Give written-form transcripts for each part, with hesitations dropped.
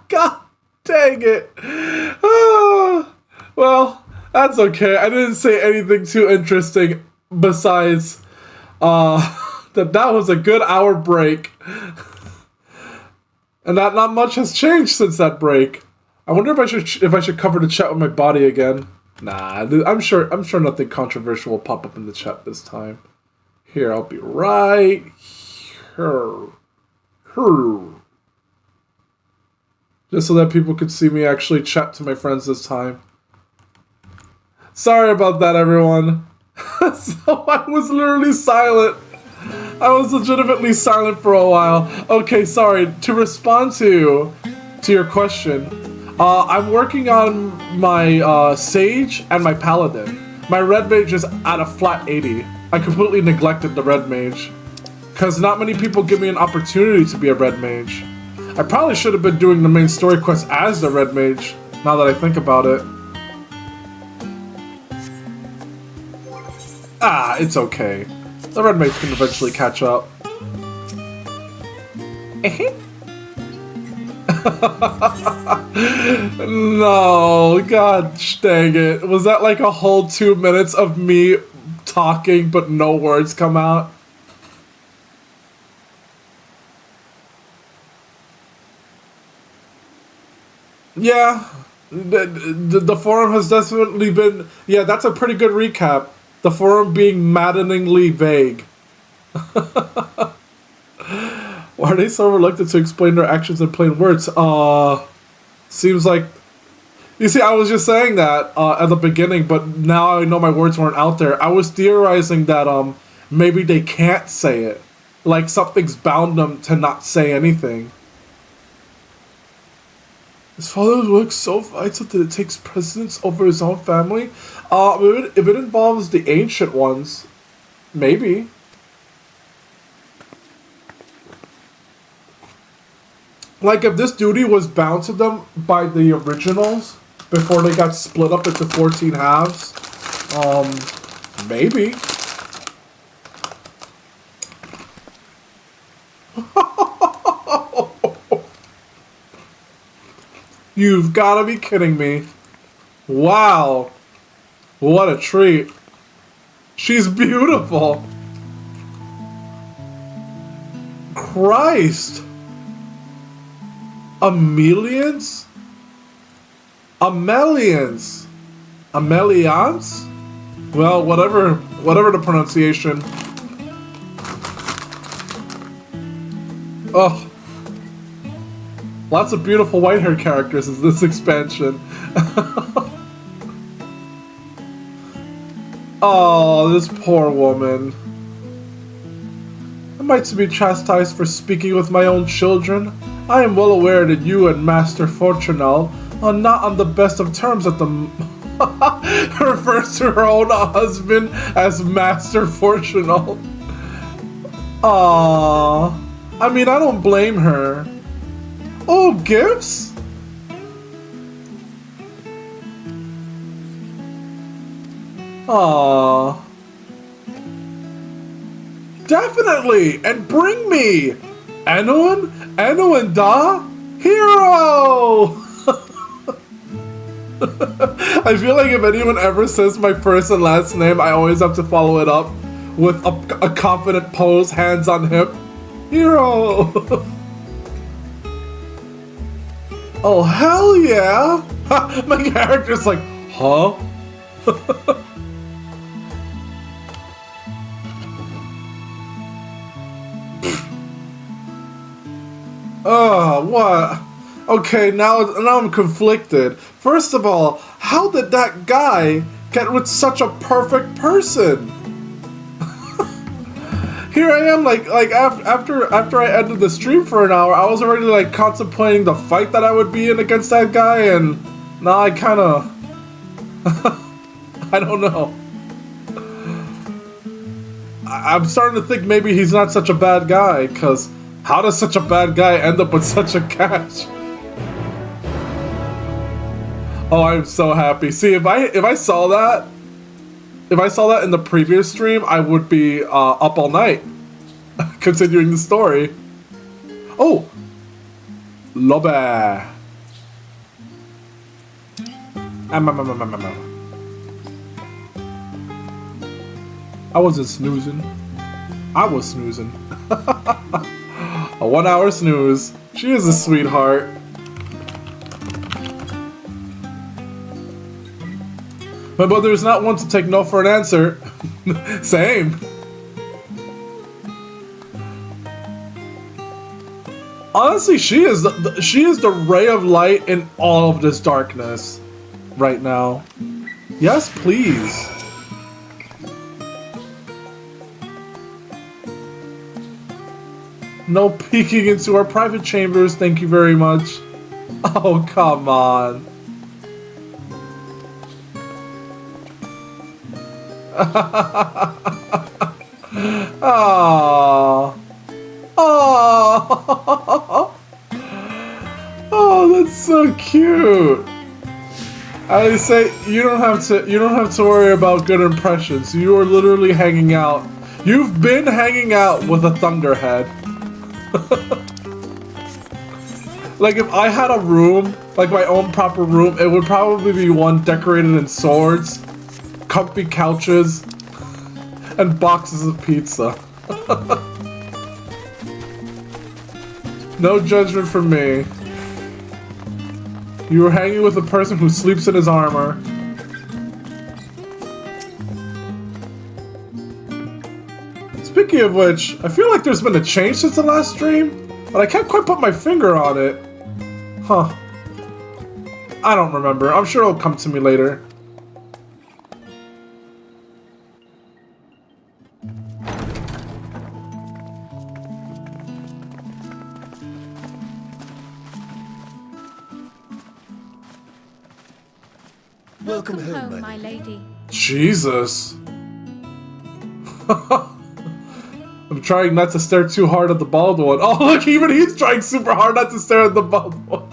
God dang it. Well, that's okay. I didn't say anything too interesting besides that was a good hour break. And that not much has changed since that break. I wonder if I should cover the chat with my body again. Nah, I'm sure nothing controversial will pop up in the chat this time. Here, I'll be right here. Just so that people could see me actually chat to my friends this time. Sorry about that, everyone. So I was literally silent. I was legitimately silent for a while. Okay, sorry. To respond to your question, I'm working on my Sage and my Paladin. My Red Mage is at a flat 80. I completely neglected the Red Mage. Because not many people give me an opportunity to be a Red Mage. I probably should have been doing the main story quest as the Red Mage, now that I think about it. Ah, it's okay. The Red Mage can eventually catch up. No, god dang it. Was that like a whole 2 minutes of me talking but no words come out? Yeah, the forum has definitely been... Yeah, that's a pretty good recap. The forum being maddeningly vague. Why are they so reluctant to explain their actions in plain words? Seems like... You see, I was just saying that at the beginning, but now I know my words weren't out there. I was theorizing that maybe they can't say it. Like something's bound them to not say anything. His father works so vital that it takes precedence over his own family? If it involves the ancient ones, maybe. Like, if this duty was bound to them by the originals, before they got split up into 14 halves, maybe. You've got to be kidding me. Wow. What a treat. She's beautiful. Christ. Amelians? Amelians? Amelians? Well, whatever the pronunciation. Oh. Lots of beautiful white-haired characters in this expansion. Oh, this poor woman. Am I to be chastised for speaking with my own children? I am well aware that you and Master Fortunal are not on the best of terms at the... refers to her own husband as Master Fortunal. Aww. I mean, I don't blame her. Oh, gifts? Aww. Definitely! And bring me! Enoen? Enoen da? Hero! I feel like if anyone ever says my first and last name, I always have to follow it up with a confident pose, hands on hip. Hero! Oh, hell yeah! My character's like, huh? Oh, what? Okay, now I'm conflicted. First of all, how did that guy get with such a perfect person? Here I am, like after I ended the stream for an hour, I was already like contemplating the fight that I would be in against that guy, and now I kind of I don't know. I'm starting to think maybe he's not such a bad guy, because how does such a bad guy end up with such a catch? Oh, I'm so happy. See, if I saw that in the previous stream, I would be up all night. continuing the story. Oh! Lobby. I wasn't snoozing. I was snoozing. A 1 hour snooze. She is a sweetheart. My mother is not one to take no for an answer. Same. Honestly, she is the ray of light in all of this darkness right now. Yes, please. No peeking into our private chambers, thank you very much. Oh, come on. Oh. Oh. Oh, that's so cute. I say you don't have to worry about good impressions. You are literally hanging out. You've been hanging out with a thunderhead. Like if I had a room, like my own proper room, it would probably be one decorated in swords, comfy couches, and boxes of pizza. No judgment from me. You were hanging with a person who sleeps in his armor. Speaking of which, I feel like there's been a change since the last stream, but I can't quite put my finger on it. Huh. I don't remember. I'm sure it'll come to me later. Welcome home, my lady. Jesus. I'm trying not to stare too hard at the bald one. Oh, look, even he's trying super hard not to stare at the bald one.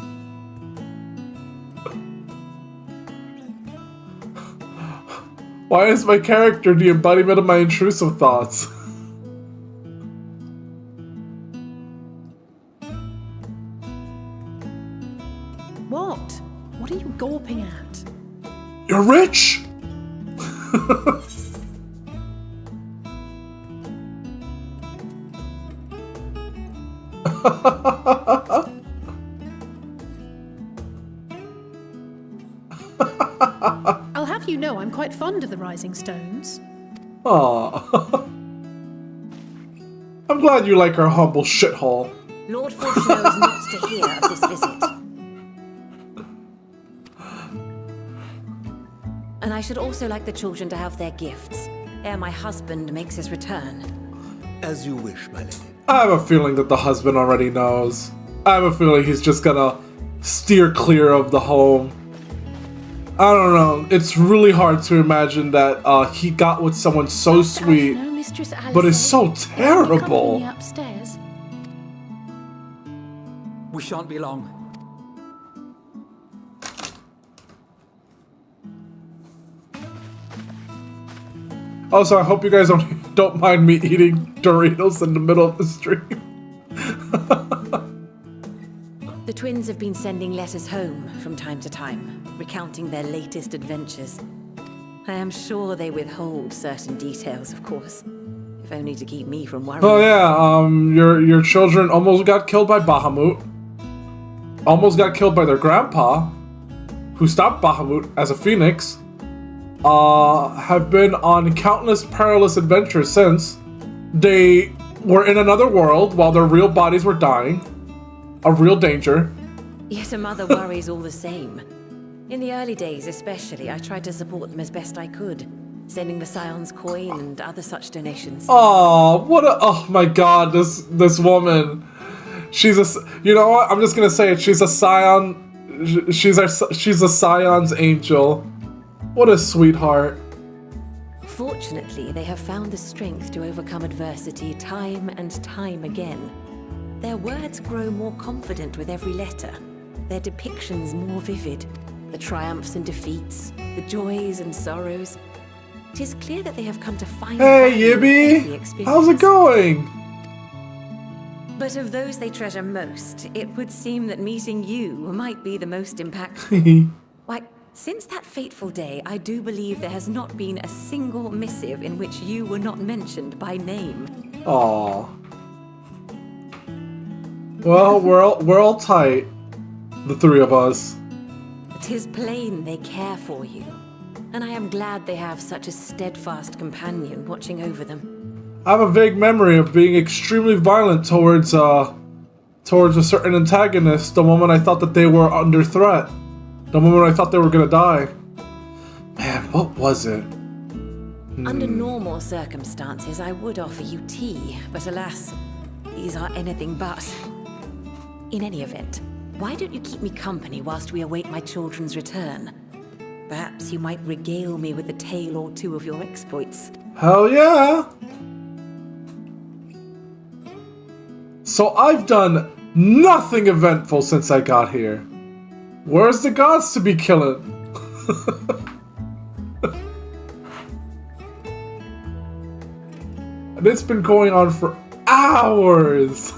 Why is my character the embodiment of my intrusive thoughts? What? What are you gawping at? You're rich! I'll have you know I'm quite fond of the Rising Stones. Aww. I'm glad you like our humble shithole. Lord Fortuno is not to hear of this visit. And I should also like the children to have their gifts, ere my husband makes his return. As you wish, my lady. I have a feeling that the husband already knows. I have a feeling he's just gonna steer clear of the home. I don't know. It's really hard to imagine that he got with someone so sweet, No, Mistress Alice, but is so Will you terrible. accompany me upstairs? We shan't be long. Also, I hope you guys don't mind me eating Doritos in the middle of the stream. The twins have been sending letters home from time to time, recounting their latest adventures. I am sure they withhold certain details, of course, if only to keep me from worrying. Oh yeah, your children almost got killed by Bahamut. Almost got killed by their grandpa, who stopped Bahamut as a phoenix. Have been on countless perilous adventures since. They were in another world while their real bodies were dying. A real danger. Yet a mother worries all the same. In the early days especially, I tried to support them as best I could, sending the Scion's coin and other such donations. Oh, oh my god, this woman. She's a, you know what, I'm just gonna say it, she's a Scion, she's a Scion's angel. What a sweetheart. Fortunately, they have found the strength to overcome adversity time and time again. Their words grow more confident with every letter, their depictions more vivid, the triumphs and defeats, the joys and sorrows. It is clear that they have come to find Hey, Yibby! How's it going? But of those they treasure most, it would seem that meeting you might be the most impactful. Why, since that fateful day, I do believe there has not been a single missive in which you were not mentioned by name. Aww. Well, we're all tight, the three of us. 'Tis plain they care for you, and I am glad they have such a steadfast companion watching over them. I have a vague memory of being extremely violent towards a certain antagonist the moment I thought that they were under threat. The moment I thought they were gonna die. Man, what was it? Under normal circumstances, I would offer you tea, but alas, these are anything but. In any event, why don't you keep me company whilst we await my children's return? Perhaps you might regale me with a tale or two of your exploits. Hell yeah! So I've done nothing eventful since I got here. Where's the gods to be killing? And it's been going on for hours.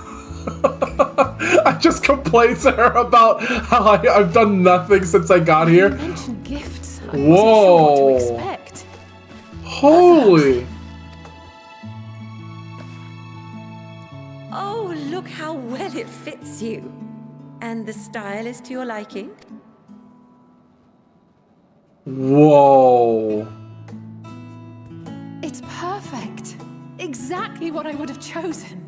I just complained to her about how I've done nothing since I got here. You mentioned gifts. I Whoa. wasn't sure what to expect. Holy. Oh, look how well it fits you. And the style is to your liking? Whoa. It's perfect. Exactly what I would have chosen.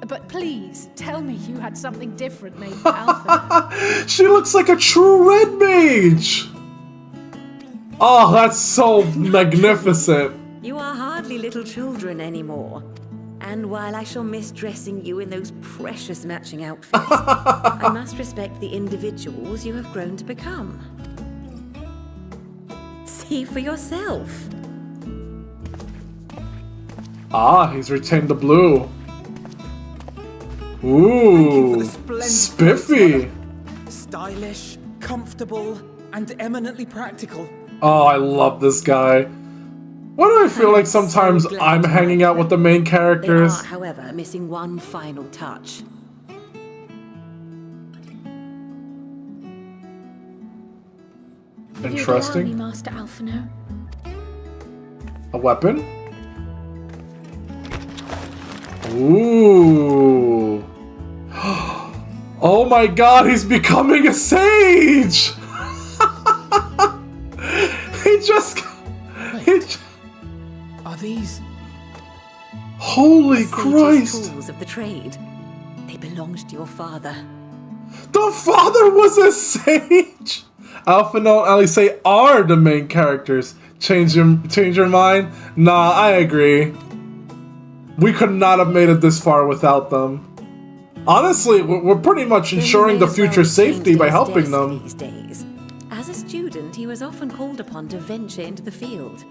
But please, tell me you had something different made for Alpha. She looks like a true red mage. Oh, that's so magnificent. You are hardly little children anymore. And while I shall miss dressing you in those precious matching outfits, I must respect the individuals you have grown to become. See for yourself. Ah, he's retained the blue. Ooh, spiffy. Stylish, comfortable, and eminently practical. Oh, I love this guy. Why do I feel like sometimes so glad I'm you hanging like out with the main They characters? are, however, missing one final touch. If you'd allow me, Interesting. Master Alphino. A weapon? Ooh. Oh my god, he's becoming a sage! He just... Are these... Holy Sage's Christ! tools of the trade. They belonged to your father. The father was a sage! Alphino and Alice are the main characters. Change your mind? Nah, I agree. We could not have made it this far without them. Honestly, we're pretty much ensuring the future safety by helping them. These days. As a student, he was often called upon to venture into the field.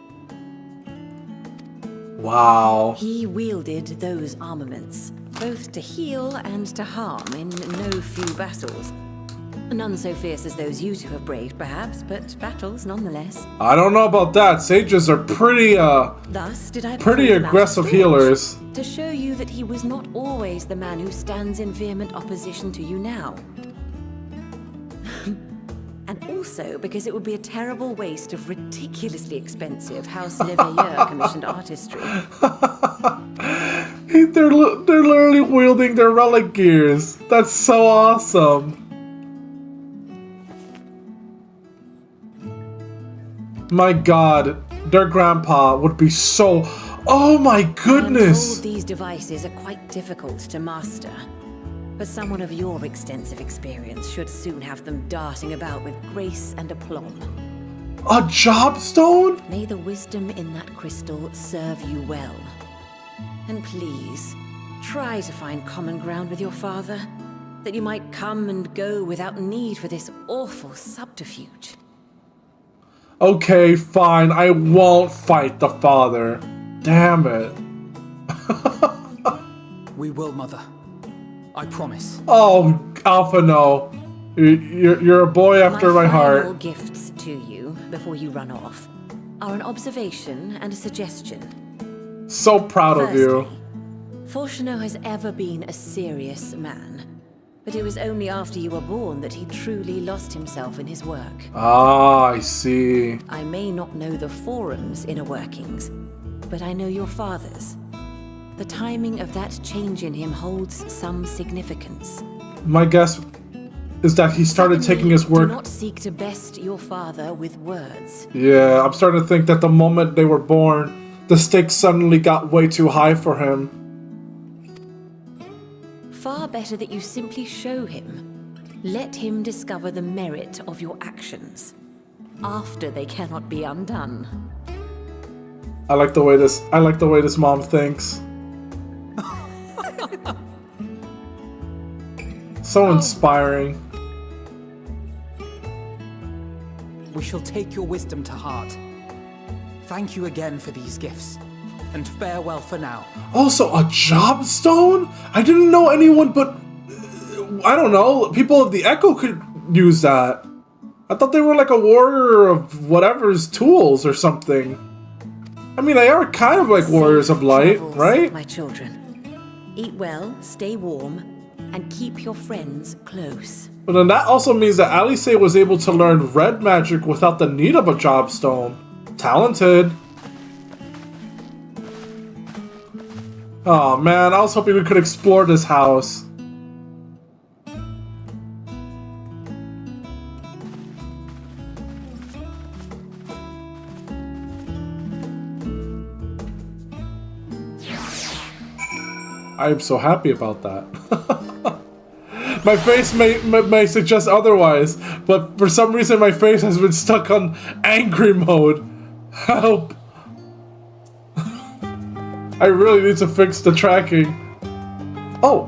Wow. He wielded those armaments, both to heal and to harm in no few battles. None so fierce as those you two have braved, perhaps, but battles nonetheless. I don't know about that. Sages are pretty Thus did I pretty pull him out of aggressive storage, healers. to show you that he was not always the man who stands in vehement opposition to you now. And also because it would be a terrible waste of ridiculously expensive House Leveilleur commissioned artistry. They're literally wielding their relic gears. That's so awesome. My god, their grandpa would be so... Oh my I am goodness! told these devices are quite difficult to master. But someone of your extensive experience should soon have them darting about with grace and aplomb. A jobstone? May the wisdom in that crystal serve you well. And please, try to find common ground with your father, that you might come and go without need for this awful subterfuge. Okay, fine. I won't fight the father. Damn it. We will, Mother. I promise. Oh, Alpha, no. You're a boy after my final heart. gifts to you, before you run off, are an observation and a suggestion. So proud of you. Firstly, Fortuno has ever been a serious man, but it was only after you were born that he truly lost himself in his work. Ah, I see. I may not know the Forum's inner workings, but I know your father's. The timing of that change in him holds some significance. My guess is that he started taking his work... Do not seek to best your father with words. Yeah, I'm starting to think that the moment they were born, the stakes suddenly got way too high for him. Far better that you simply show him. Let him discover the merit of your actions, after they cannot be undone. I like the way this mom thinks. So inspiring. We shall take your wisdom to heart. Thank you again for these gifts, and farewell for now. Also, a job stone? I didn't know anyone but... I don't know, people of the Echo could use that. I thought they were like a warrior of whatever's tools or something. I mean, they are kind of like warriors of light, Travels, right? my children. Eat well, stay warm, and keep your friends close. But then that also means that Alice was able to learn red magic without the need of a job stone. Talented. Oh man, I was hoping we could explore this house. I am so happy about that. My face may suggest otherwise, but for some reason my face has been stuck on angry mode. Help! I really need to fix the tracking. Oh!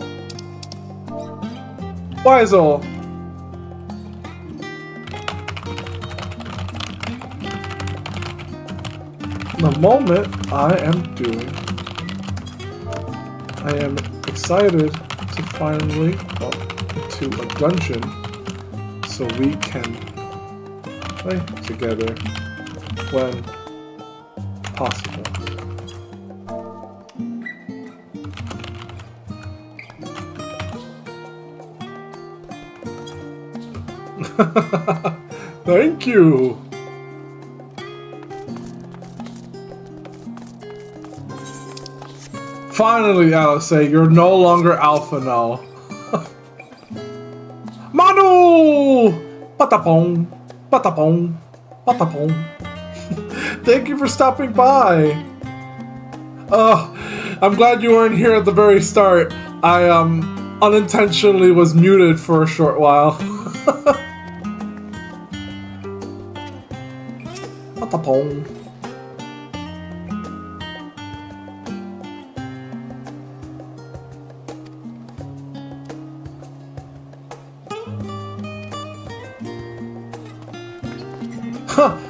Weisel! The moment I am excited to finally go into a dungeon so we can play together when possible. Thank you. Finally, Alice, you're no longer Alpha now. Manu! Patapong, patapong, patapong. Thank you for stopping by. I'm glad you weren't here at the very start. I unintentionally was muted for a short while. Patapong.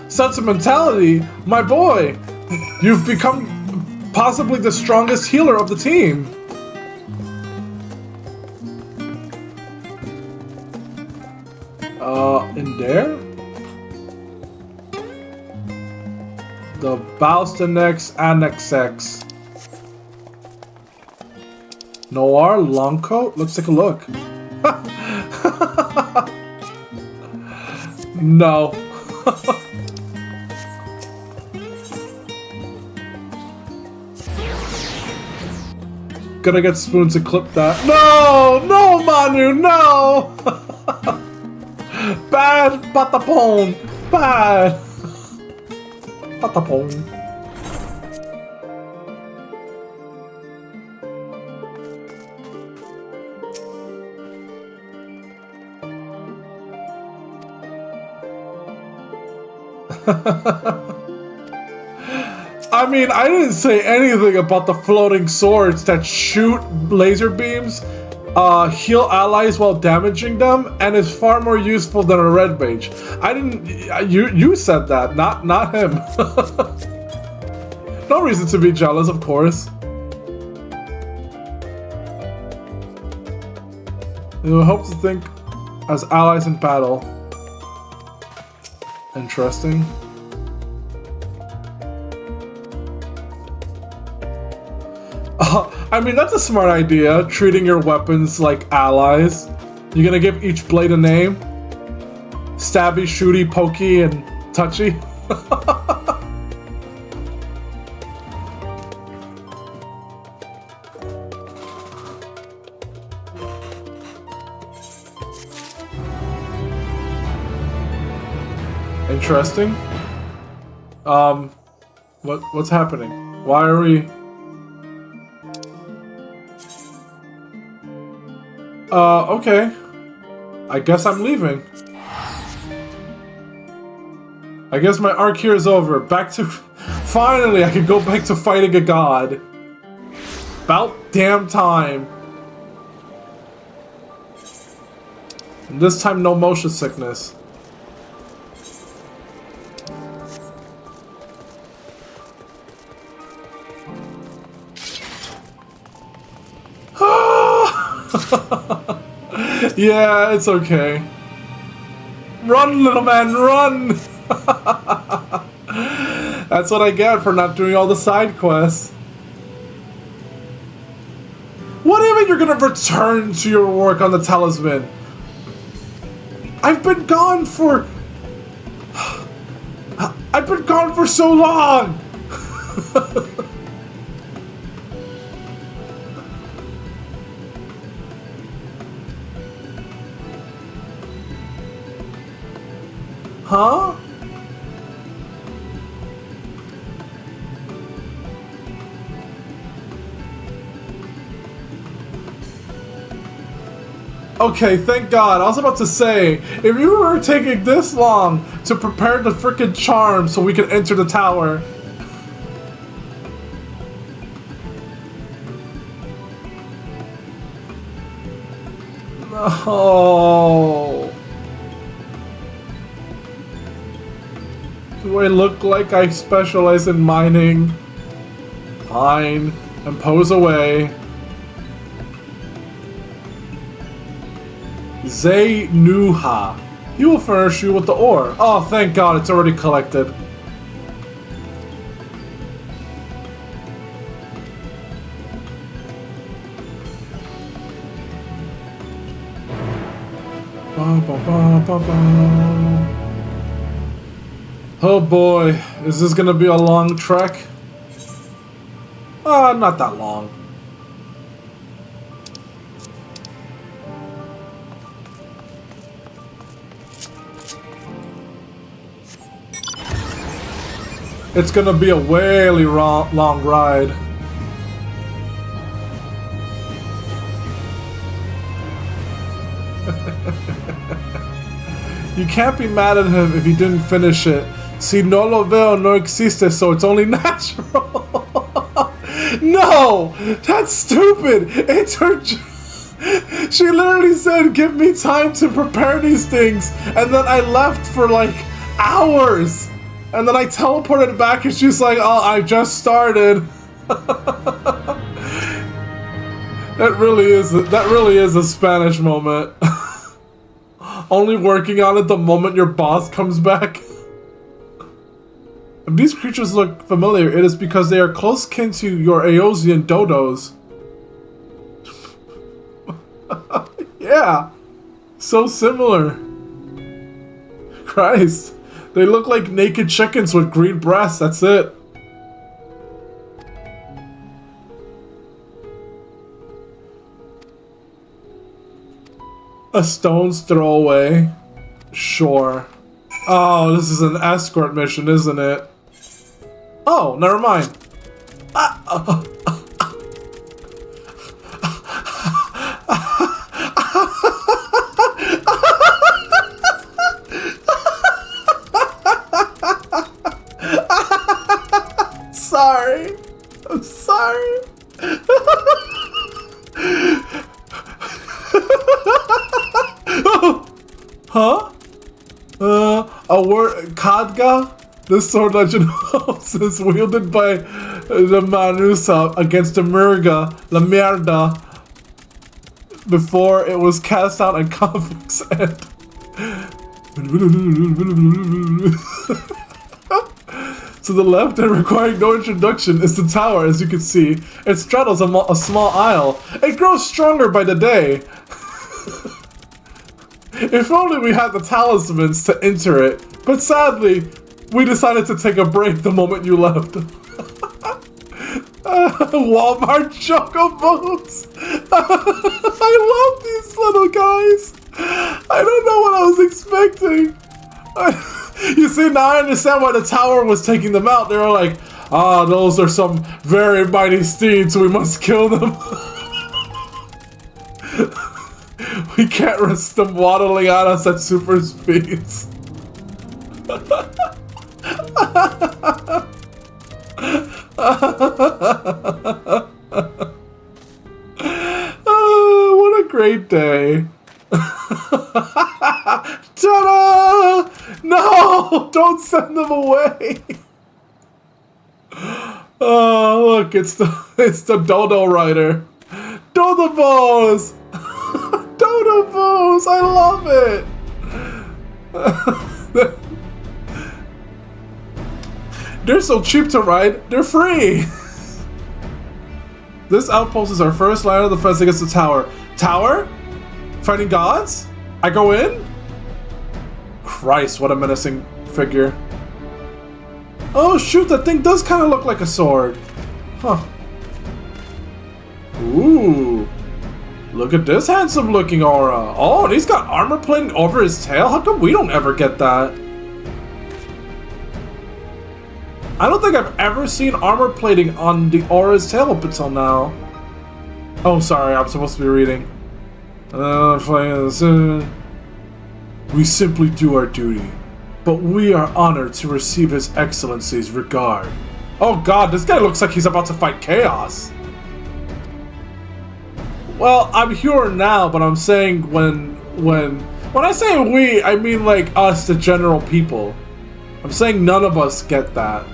Sentimentality, my boy! You've become possibly the strongest healer of the team. In there? The Balstanex Annexex. Noir Longcoat? Let's take a look. No. Gonna get Spoon to clip that. No! No, Manu, no! Bad patapon! Bad! Patapon. I mean, I didn't say anything about the floating swords that shoot laser beams, heal allies while damaging them, and is far more useful than a red mage. I didn't. You said that, not him. No reason to be jealous, of course. You hope to think as allies in battle. Interesting. I mean, that's a smart idea, treating your weapons like allies. You're gonna give each blade a name? Stabby, shooty, pokey, and touchy? Interesting. What's happening? Why are we... okay. I guess I'm leaving. I guess my arc here is over. Back to... Finally, I can go back to fighting a god. About damn time. And this time, no motion sickness. Yeah, it's okay. Run, little man, run! That's what I get for not doing all the side quests. What do you mean you're gonna return to your work on the talisman? I've been gone for... I've been gone for so long! Huh? Okay, thank God. I was about to say, if you were taking this long to prepare the frickin' charm so we could enter the tower. No. Do I look like I specialize in mining? Fine. And pose away. Zaynuha. He will furnish you with the ore. Oh, thank God, it's already collected. Ba, ba, ba, ba, ba. Oh boy, is this gonna be a long trek? Not that long. It's gonna be a really long ride. You can't be mad at him if he didn't finish it. Si no lo veo, no existe, so it's only natural. No! That's stupid! It's her... She literally said, give me time to prepare these things, and then I left for like hours. And then I teleported back and she's like, oh, I just started. That really is a Spanish moment. Only working on it the moment your boss comes back. If these creatures look familiar, it is because they are close kin to your Eosian dodos. Yeah, so similar. Christ, they look like naked chickens with green breasts, that's it. A stone's throw away. Sure. Oh, this is an escort mission, isn't it? Oh, never mind. Sorry. I'm sorry. Huh? A word, Khadga? This sword legend is wielded by the Manusa against the Murga, La Mierda, before it was cast out at conflict's end. To the left and requiring no introduction is the tower, as you can see. It straddles a small aisle. It grows stronger by the day. If only we had the talismans to enter it. But sadly, we decided to take a break the moment you left. Walmart chocobos! I love these little guys! I don't know what I was expecting. You see, now I understand why the tower was taking them out. They were like, ah, those are some very mighty steeds, we must kill them. We can't risk them waddling at us at super speeds. What a great day. Ta-da! No! Don't send them away! Oh, look, it's the Dodo Rider. Dodobos! Dodobos! I love it! They're so cheap to ride, they're free! This outpost is our first line of defense against the tower. Tower? Fighting gods? I go in? Christ, what a menacing figure. Oh shoot, that thing does kind of look like a sword. Huh. Ooh. Look at this handsome looking aura. Oh, and he's got armor plating over his tail? How come we don't ever get that? I don't think I've ever seen armor plating on the aura's tail up until now. Oh, sorry, I'm supposed to be reading. We simply do our duty, but we are honored to receive His Excellency's regard. Oh god, this guy looks like he's about to fight chaos. Well, I'm here now, but I'm saying when I say we, I mean like us, the general people. I'm saying none of us get that.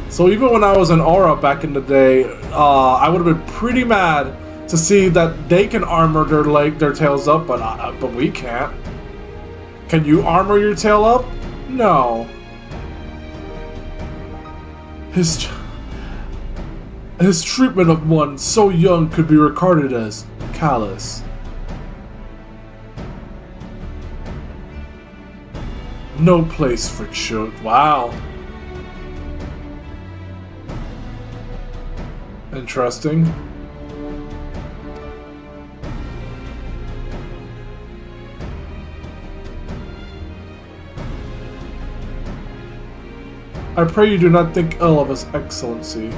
So even when I was in Aura back in the day, I would have been pretty mad to see that they can armor their tails up, but we can't. Can you armor your tail up? No. His treatment of one so young could be regarded as callous. No place for children. Wow. Interesting. I pray you do not think ill of His Excellency.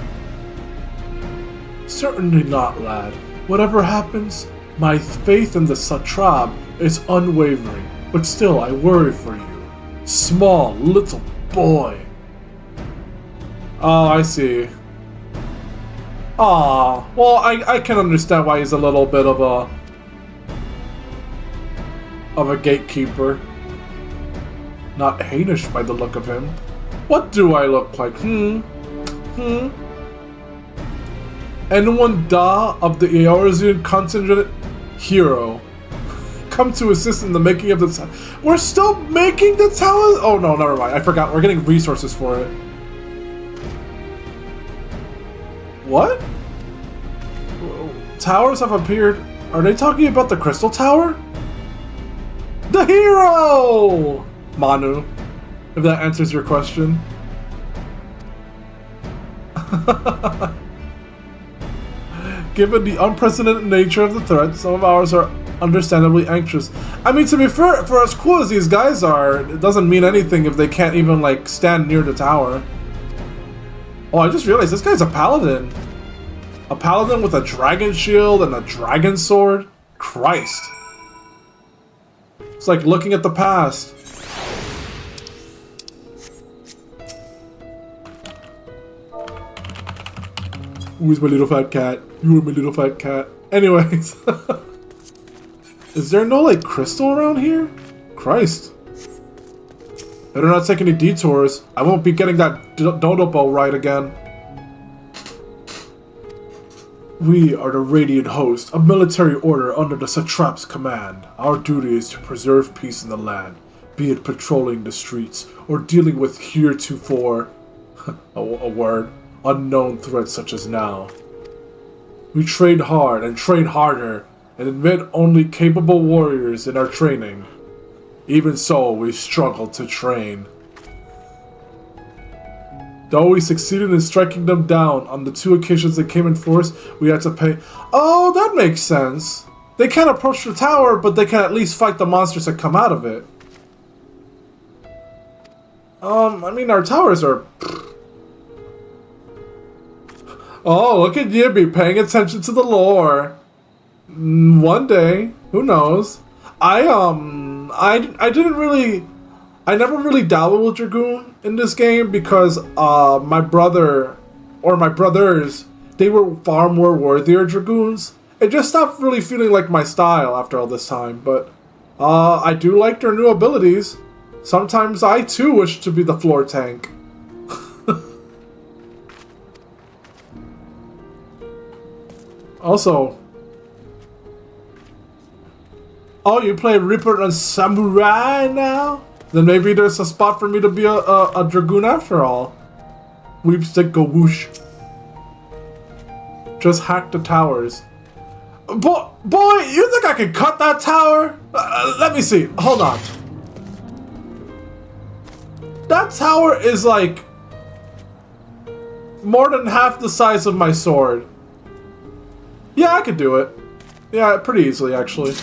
Certainly not, lad. Whatever happens, my faith in the Satrap is unwavering, but still I worry for you. Small, little boy. Oh, I see. Aw, well, I can understand why he's a little bit of a gatekeeper. Not Hainish by the look of him. What do I look like? Enoen of the Eorzean contingent hero. Come to assist in the making of the tower. We're still making the tower? Oh no, never mind. I forgot. We're getting resources for it. What? Towers have appeared. Are they talking about the crystal tower? The hero! Manu. If that answers your question. Given the unprecedented nature of the threat, some of ours are understandably anxious. I mean, to be fair, for as cool as these guys are, it doesn't mean anything if they can't even, like, stand near the tower. Oh, I just realized this guy's a paladin. A paladin with a dragon shield and a dragon sword? Christ. It's like looking at the past. Who's my little fat cat? You are my little fat cat. Anyways. Is there no, like, crystal around here? Christ. Better not take any detours. I won't be getting that Dodobo right again. We are the Radiant Host, a military order under the Satrap's command. Our duty is to preserve peace in the land, be it patrolling the streets or dealing with heretofore a word. Unknown threats such as now. We train hard and train harder and admit only capable warriors in our training. Even so, we struggle to train. Though we succeeded in striking them down on the 2 occasions they came in force, we had to pay. Oh, that makes sense. They can't approach the tower, but they can at least fight the monsters that come out of it. I mean, our towers are... Oh, look at Yibby paying attention to the lore. One day, who knows? I didn't really... I never really dabbled with Dragoon in this game because my brother, or my brothers, they were far more worthier Dragoons. It just stopped really feeling like my style after all this time, but I do like their new abilities. Sometimes I too wish to be the floor tank. Also, oh, you play Reaper and Samurai now? Then maybe there's a spot for me to be a Dragoon after all. Weepstick go whoosh. Just hack the towers. Boy, you think I can cut that tower? Let me see. Hold on. That tower is like more than half the size of my sword. Yeah, I could do it. Yeah, pretty easily, actually.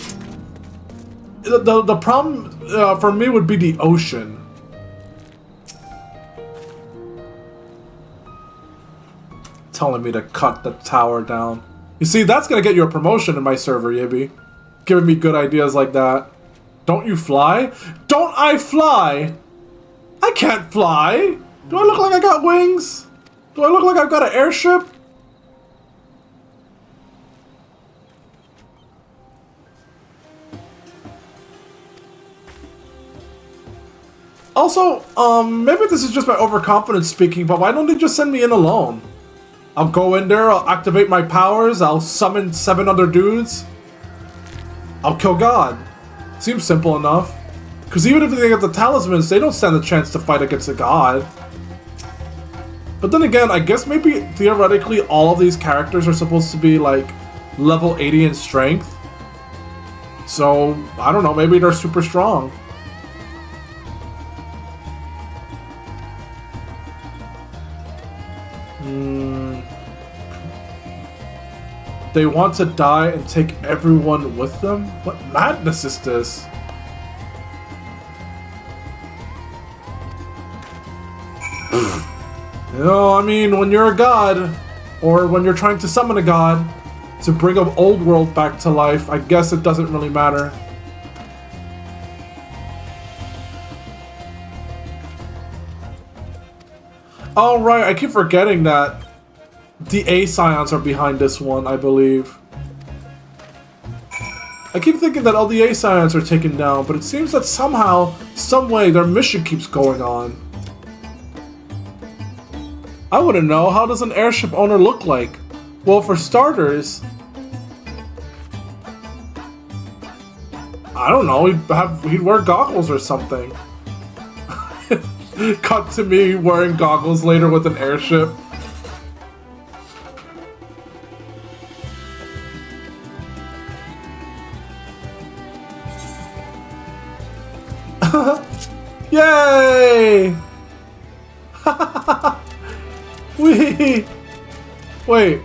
The problem for me would be the ocean. Telling me to cut the tower down. You see, that's gonna get you a promotion in my server, Yibby. Giving me good ideas like that. Don't you fly? Don't I fly? I can't fly! Do I look like I got wings? Do I look like I've got an airship? Also, maybe this is just my overconfidence speaking, but why don't they just send me in alone? I'll go in there, I'll activate my powers, I'll summon 7 other dudes. I'll kill God. Seems simple enough. Because even if they get the talismans, they don't stand a chance to fight against a god. But then again, I guess maybe theoretically all of these characters are supposed to be like level 80 in strength. So, I don't know, maybe they're super strong. They want to die and take everyone with them? What madness is this? You know, I mean, when you're a god, or when you're trying to summon a god to bring an old world back to life, I guess it doesn't really matter. Oh right, I keep forgetting that the A Scions are behind this one, I believe. I keep thinking that all the A Scions are taken down, but it seems that somehow, someway, their mission keeps going on. I want to know, how does an airship owner look like? Well, for starters, I don't know, he'd wear goggles or something. Cut to me wearing goggles later with an airship. Yay! Wee! Wait.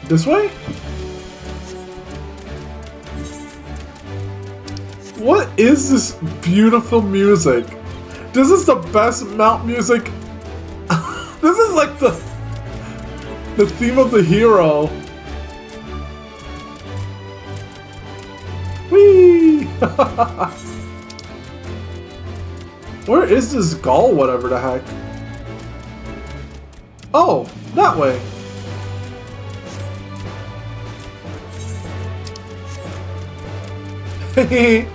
This way? What is this beautiful music? This is the best mount music. This is like the theme of the hero. Whee! Where is this gull, whatever the heck? Oh, that way. Hehe.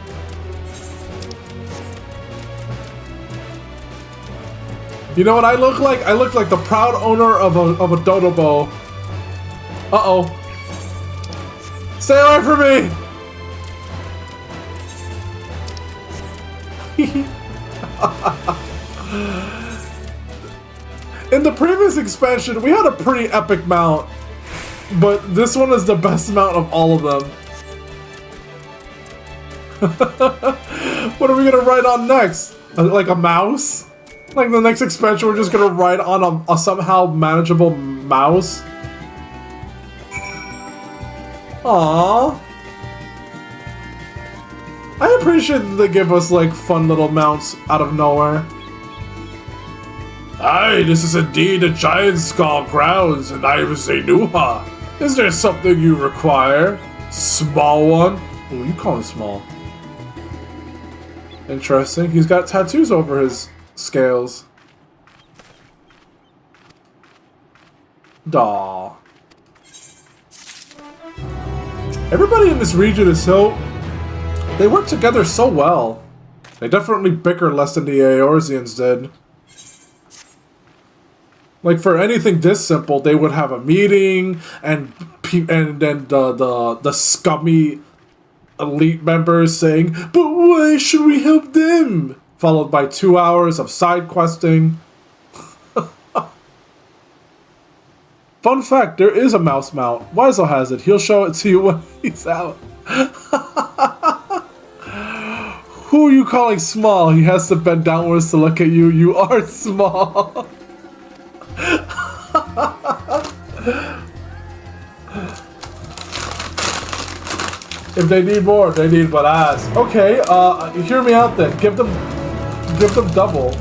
You know what I look like? I look like the proud owner of a dodobo. Uh-oh. Stay away from me! In the previous expansion, we had a pretty epic mount, but this one is the best mount of all of them. What are we gonna ride on next? Like a mouse? Like the next expansion, we're just gonna ride on a somehow manageable mouse? Aww. I appreciate that they give us like fun little mounts out of nowhere. Aye, this is indeed a giant skull grounds, and I am Zenuha. Is there something you require? Small one? Oh, you call him small. Interesting. He's got tattoos over his scales. Daw. Everybody in this region is so... They work together so well. They definitely bicker less than the Eorzeans did. Like, for anything this simple, they would have a meeting, and then the scummy elite members saying, "But why should we help them?" Followed by 2 hours of side questing. Fun fact, there is a mouse mount. Wiesel has it. He'll show it to you when he's out. Who are you calling small? He has to bend downwards to look at you. You are small. If they need more, they need but ass. Okay, hear me out then. Give them double.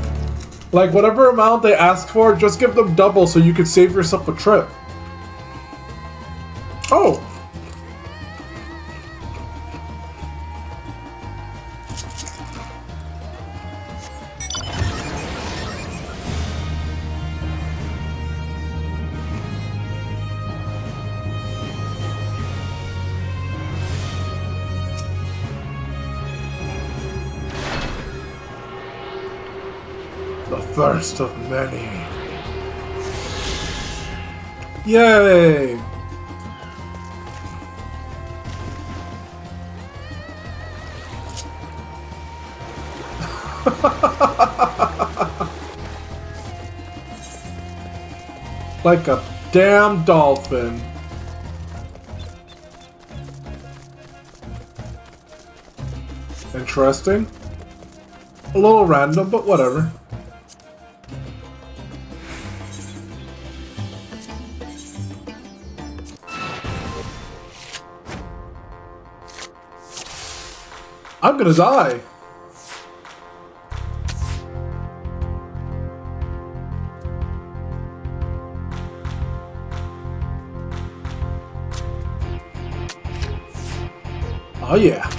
Like whatever amount they ask for, just give them double so you can save yourself a trip. Oh. The first of many. Yay! Like a damn dolphin. Interesting. A little random, but whatever. I'm gonna die. Oh yeah.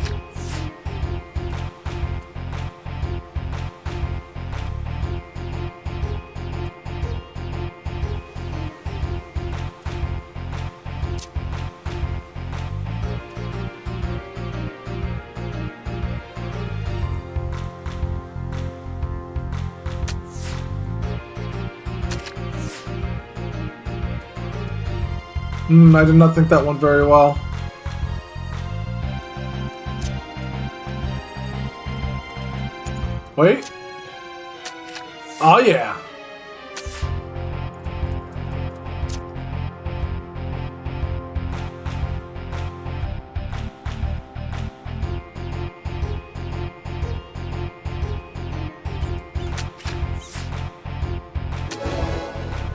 I did not think that one very well. Wait. Oh yeah.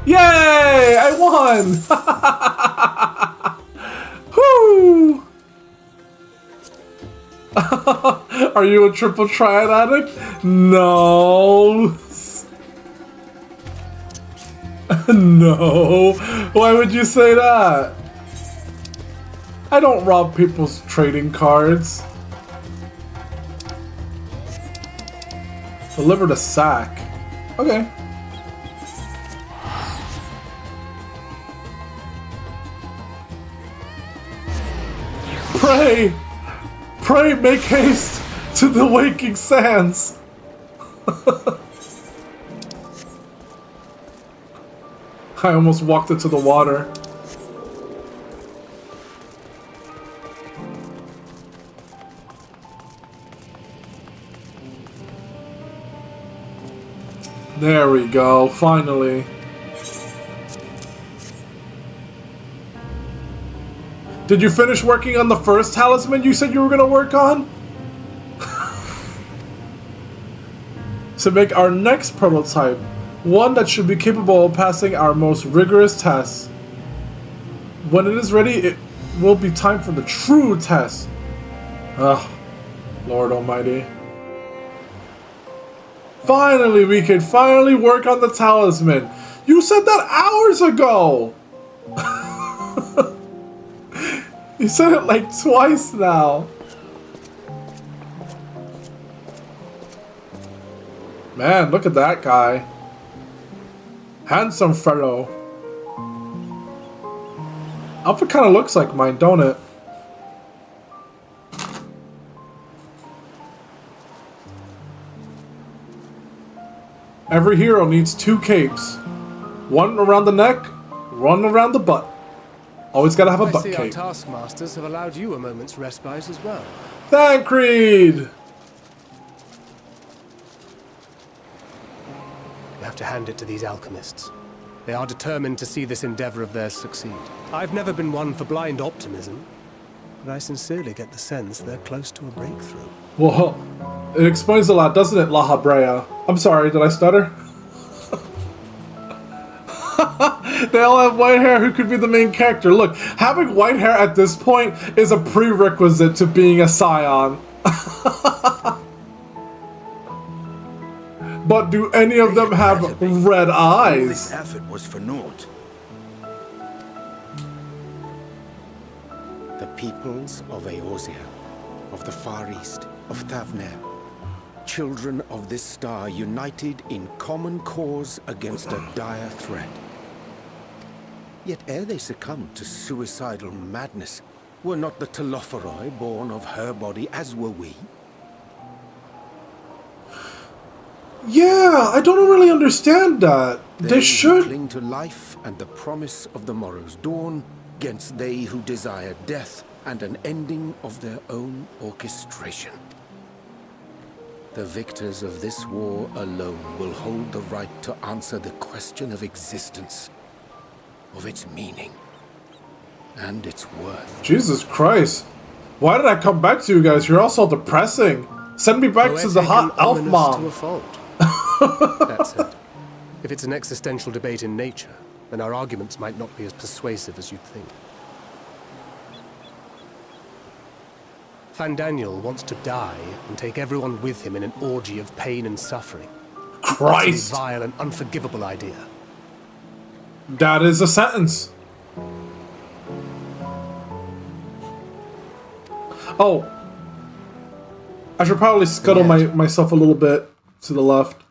Yay! I won! Whoo! Are you a triple triad addict? No. No. Why would you say that? I don't rob people's trading cards. Delivered a sack. Okay. Pray! Pray, make haste to the waking sands! I almost walked into the water. There we go, finally. Did you finish working on the first talisman you said you were going to work on? To make our next prototype, one that should be capable of passing our most rigorous tests. When it is ready, it will be time for the true test. Ugh, Lord Almighty. Finally, we can finally work on the talisman. You said that hours ago! You said it like twice now. Man, look at that guy. Handsome fellow. Outfit kind of looks like mine, don't it? Every hero needs 2 capes. One around the neck, one around the butt. Always gotta have a butt I see cape. our taskmasters have allowed you a moment's respite as well. Thank Creed! You have to hand it to these alchemists. They are determined to see this endeavor of theirs succeed. I've never been one for blind optimism, but I sincerely get the sense they're close to a breakthrough. Well, it explains a lot, doesn't it, La Habrea? I'm sorry, did I stutter? They all have white hair. Who could be the main character? Look, having white hair at this point is a prerequisite to being a scion. But do any of them have red All this eyes? effort was for naught. The peoples of Eorzea, of the Far East, of Thavner, children of this star united in common cause against a dire threat. Yet ere they succumbed to suicidal madness, were not the Telophoroi born of her body as were we? Yeah, I don't really understand that. They who should... cling to life and the promise of the morrow's dawn, against they who desire death and an ending of their own orchestration. The victors of this war alone will hold the right to answer the question of existence, of its meaning, and its worth. Jesus Christ. Why did I come back to you guys? You're all so depressing. Send me back to the hot elf To a mom. fault. That said, if it's an existential debate in nature, then our arguments might not be as persuasive as you'd think. Fandaniel wants to die and take everyone with him in an orgy of pain and suffering. Christ. It's a vile and unforgivable idea. That is a sentence. Oh. I should probably scuttle myself a little bit to the left.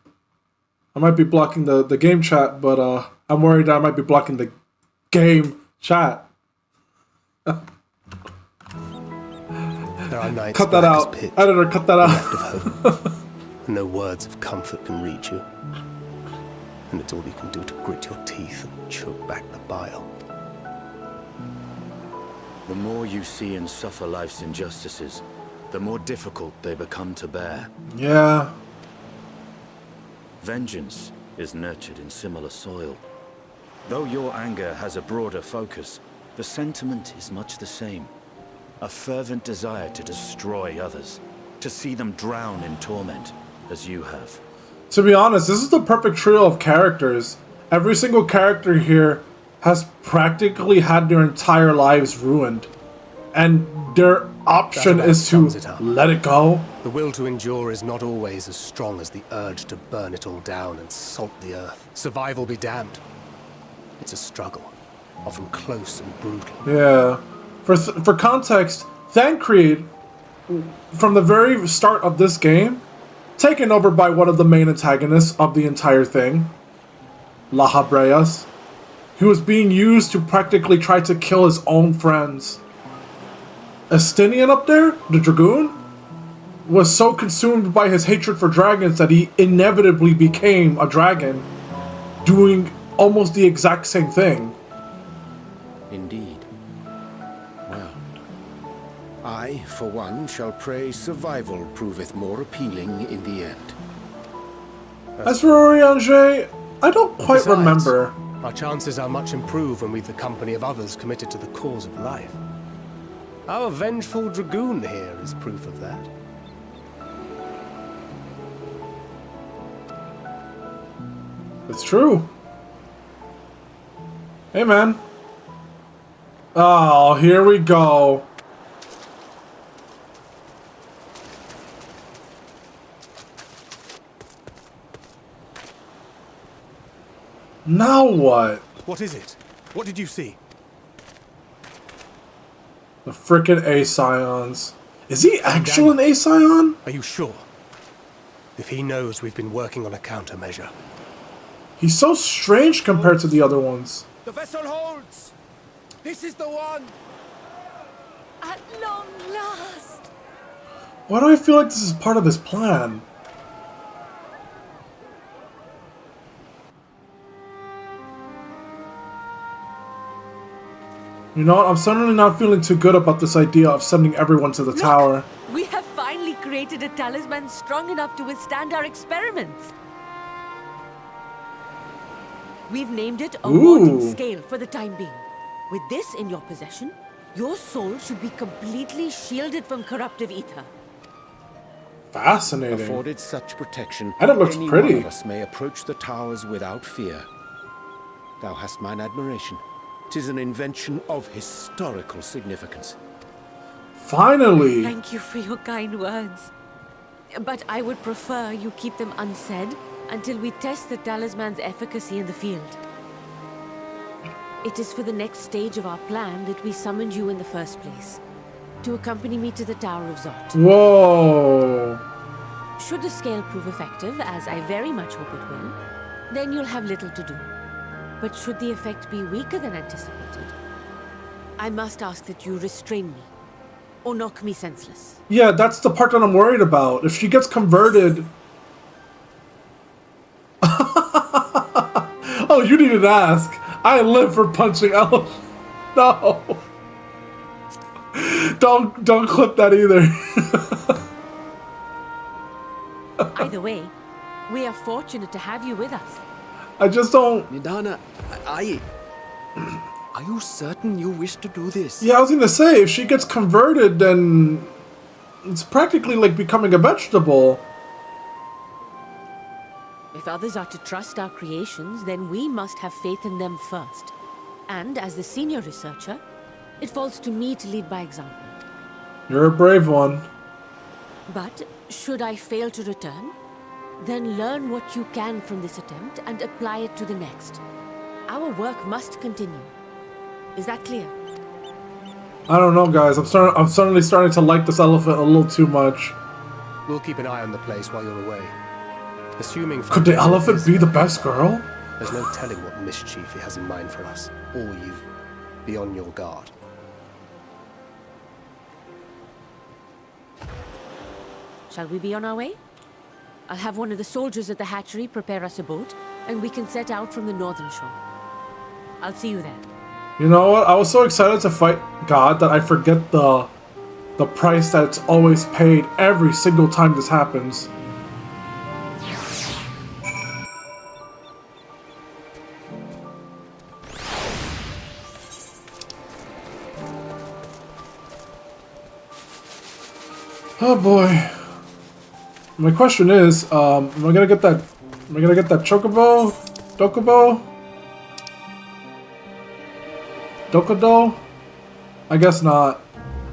I might be blocking the game chat, but I'm worried that I might be blocking the game chat. There are nights Cut that black as out. pitch, Editor, cut that bereft out. of hope. And no words of comfort can reach you. And it's all you can do to grit your teeth and choke back the bile. The more you see and suffer life's injustices, the more difficult they become to bear. Yeah. Vengeance is nurtured in similar soil. Though your anger has a broader focus, the sentiment is much the same. A fervent desire to destroy others, to see them drown in torment, as you have. To be honest, this is the perfect trio of characters. Every single character here has practically had their entire lives ruined. And their option That is to sums it up. let it go. The will to endure is not always as strong as the urge to burn it all down and salt the earth. Survival be damned. It's a struggle, often close and brutal. Yeah. For context, Thancred, from the very start of this game, taken over by one of the main antagonists of the entire thing, La Habreas, who was being used to practically try to kill his own friends. Estinian up there, the Dragoon, was so consumed by his hatred for dragons that he inevitably became a dragon, doing almost the exact same thing. Indeed. Well, I, for one, shall pray survival proveth more appealing in the end. As for Oriange, I don't quite Besides, remember. Our chances are much improved when we've the company of others committed to the cause of life. Our vengeful dragoon here is proof of that. It's true. Hey, man. Oh, here we go. Now what? What is it? What did you see? The frickin' A-Scions. Is he actually an A-Scion? Are you sure? If he knows we've been working on a countermeasure. He's so strange compared to the other ones. The vessel holds! This is the one! At long last! Why do I feel like this is part of his plan? You know what? I'm suddenly not feeling too good about this idea of sending everyone to the tower. We have finally created a talisman strong enough to withstand our experiments. We've named it a Morton scale for the time being. With this in your possession, your soul should be completely shielded from corruptive ether. Fascinating. Afforded such protection, And it looks any pretty. one of us may approach the towers without fear. Thou hast mine admiration. 'Tis an invention of historical significance. Finally. Thank you for your kind words. But I would prefer you keep them unsaid until we test the talisman's efficacy in the field. It is for the next stage of our plan that we summoned you in the first place, to accompany me to the Tower of Zot. Whoa. Should the scale prove effective, as I very much hope it will, then you'll have little to do. But should the effect be weaker than anticipated, I must ask that you restrain me, or knock me senseless. Yeah, that's the part that I'm worried about. If she gets converted... Oh, you needed to ask. I live for punching elephants. No. Don't clip that either. Either way, we are fortunate to have you with us. I just don't... Nidana, are you certain you wish to do this? Yeah, I was gonna say, if she gets converted, then... It's practically like becoming a vegetable. If others are to trust our creations, then we must have faith in them first. And as the senior researcher, it falls to me to lead by example. You're a brave one. But should I fail to return, then learn what you can from this attempt and apply it to the next. Our work must continue. Is that clear? I don't know, guys. I'm suddenly starting to like this elephant a little too much. We'll keep an eye on the place while you're away. Assuming... Could the elephant be the best girl? There's no telling what mischief he has in mind for us, or you. Be on your guard. Shall we be on our way? I'll have one of the soldiers at the hatchery prepare us a boat, and we can set out from the northern shore. I'll see you there. You know what? I was so excited to fight God that I forget the price that's always paid every single time this happens. Oh boy. My question is, am I gonna get that chocobo? Dokobo? Dokodo? I guess not.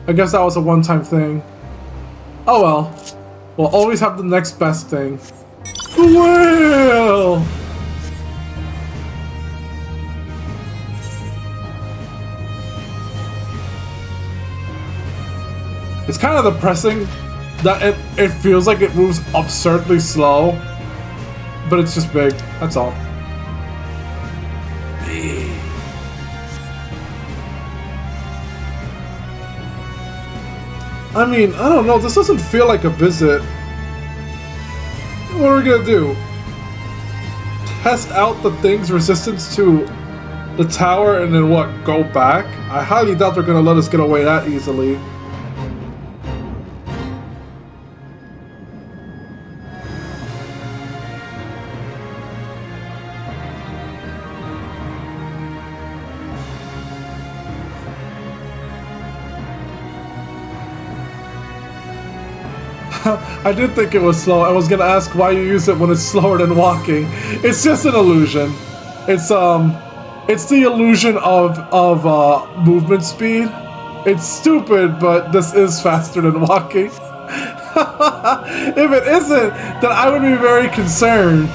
I guess that was a one-time thing. Oh well. We'll always have the next best thing. The whale! It's kind of depressing that it feels like it moves absurdly slow, but it's just big, that's all. I mean, I don't know, this doesn't feel like a visit. What are we gonna do? Test out the thing's resistance to the tower and then what, go back? I highly doubt they're gonna let us get away that easily. I did think it was slow. I was gonna ask why you use it when it's slower than walking. It's just an illusion. It's the illusion of movement speed. It's stupid, but this is faster than walking. If it isn't, then I would be very concerned.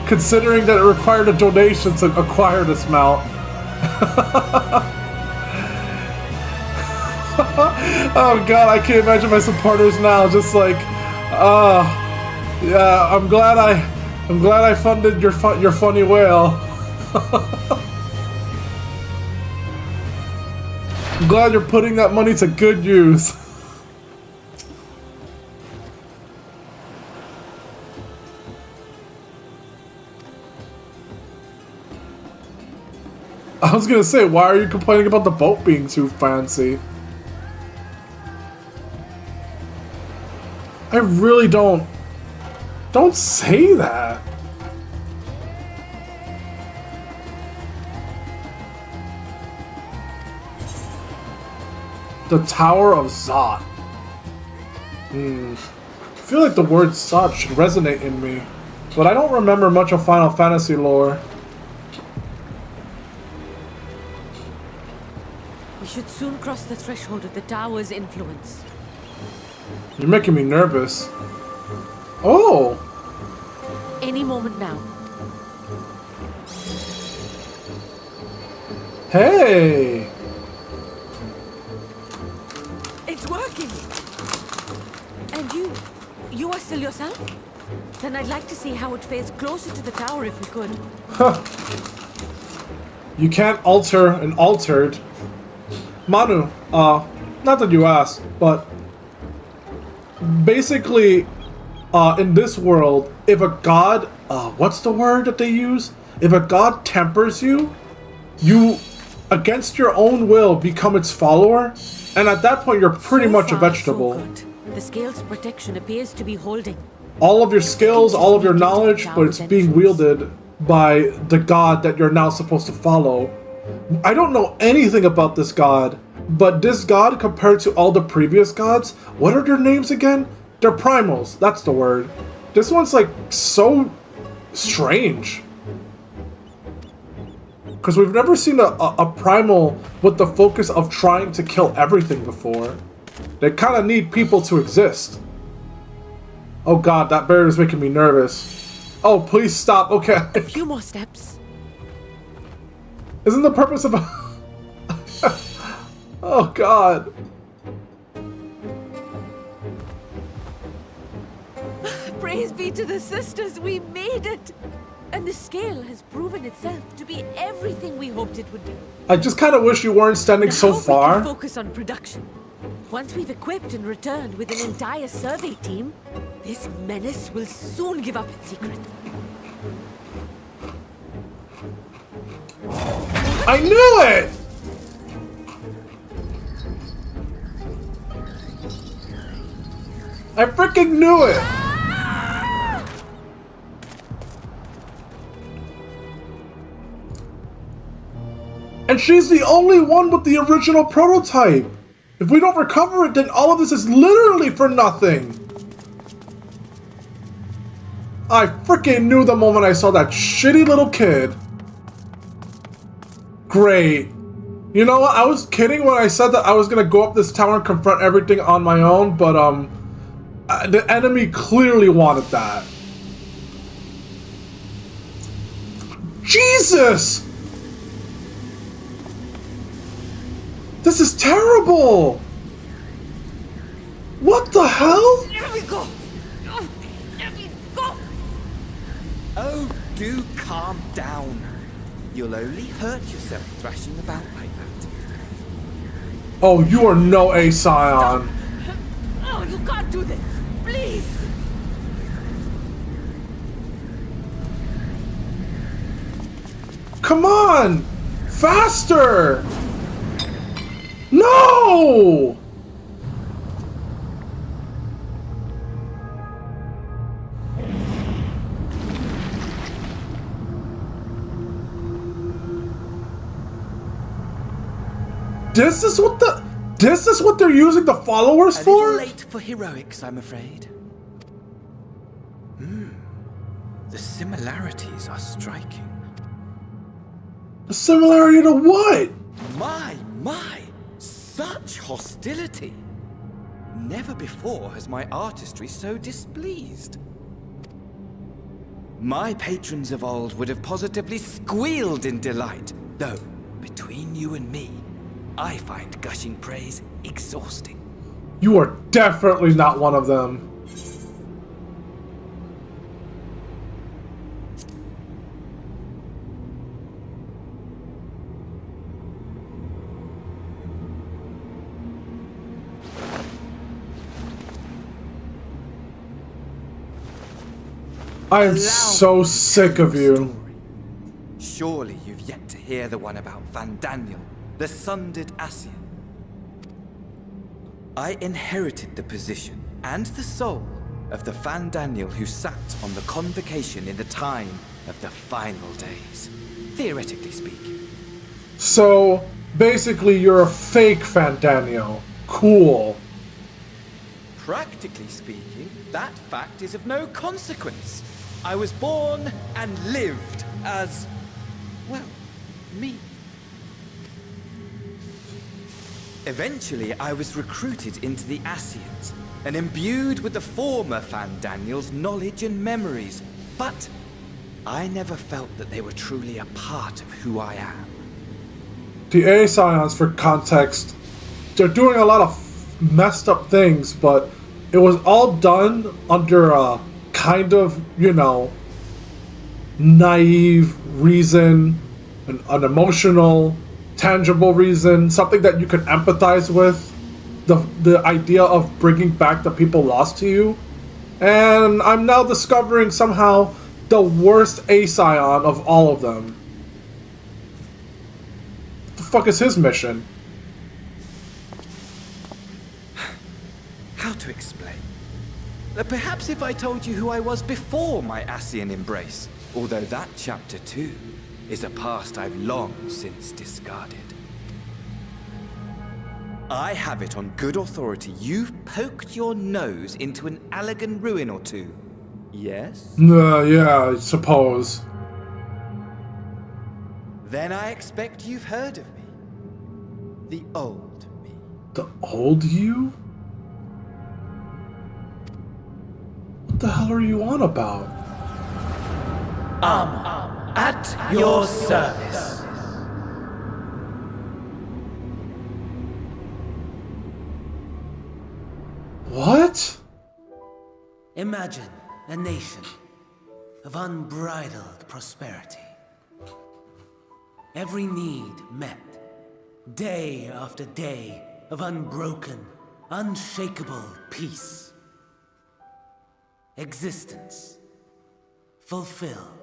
Considering that it required a donation to acquire this mount. Oh god, I can't imagine my supporters now just like, yeah, I'm glad I funded your funny whale. I'm glad you're putting that money to good use. I was gonna say, why are you complaining about the boat being too fancy? I really don't say that. The Tower of Zot. I feel like the word Zot should resonate in me, but I don't remember much of Final Fantasy lore. We should soon cross the threshold of the tower's influence. You're making me nervous. Oh! Any moment now. Hey! It's working! And you are still yourself? Then I'd like to see how it fares closer to the tower if we could. Huh. You can't alter an altered. Manu, not that you asked, but basically, in this world, if a god, what's the word that they use? If a god tempers you, you, against your own will, become its follower, and at that point, you're pretty much a vegetable. So good. The scale's protection appears to be holding. All of your skills, all of your knowledge, but it's being wielded by the god that you're now supposed to follow. I don't know anything about this god, but this god, compared to all the previous gods, what are their names again? They're primals, that's the word. This one's like so strange. Because we've never seen a primal with the focus of trying to kill everything before. They kind of need people to exist. Oh god, that barrier is making me nervous. Oh, please stop, okay. A few more steps. Isn't the purpose of... Oh god. Praise be to the sisters, we made it! And the scale has proven itself to be everything we hoped it would be. I just kind of wish you weren't standing so far. We can focus on production. Once we've equipped and returned with an entire survey team, this menace will soon give up its secret. I knew it! I freaking knew it! And she's the only one with the original prototype! If we don't recover it, then all of this is literally for nothing! I freaking knew the moment I saw that shitty little kid. Great. You know what? I was kidding when I said that I was gonna go up this tower and confront everything on my own, but the enemy clearly wanted that. Jesus! This is terrible! What the hell? Let me go! Let me go! Oh, do calm down. You'll only hurt yourself thrashing about like that. Oh, you are no A Scion. Oh, you can't do this! Please! Come on! Faster! No! This is what they're using the followers A for? little late for heroics, I'm afraid. The similarities are striking. The similarity to what? My! Such hostility! Never before has my artistry so displeased. My patrons of old would have positively squealed in delight, though, between you and me, I find gushing praise exhausting. You are definitely not one of them. I am so sick of you. Surely you've yet to hear the one about Van Daniel, the sundered Ascian. I inherited the position and the soul of the Van Daniel who sat on the convocation in the time of the final days, theoretically speaking. So, basically you're a fake Fandaniel. Cool. Practically speaking, that fact is of no consequence. I was born and lived as, well, me. Eventually, I was recruited into the Ascians and imbued with the former Fandaniel's knowledge and memories, but I never felt that they were truly a part of who I am. The Aesions, for context, they're doing a lot of messed up things, but it was all done under a kind of, naive reason, an emotional, tangible reason, something that you can empathize with. The idea of bringing back the people lost to you. And I'm now discovering somehow the worst Aesion of all of them. What the fuck is his mission? How to explain? Perhaps if I told you who I was before my Ascian embrace, although that chapter too is a past I've long since discarded. I have it on good authority you've poked your nose into an Allegan ruin or two. Yes? Yeah, I suppose. Then I expect you've heard of me. The old me. The old you? What the hell are you on about? At your service. What? Imagine a nation of unbridled prosperity. Every need met, day after day of unbroken, unshakable peace. Existence fulfilled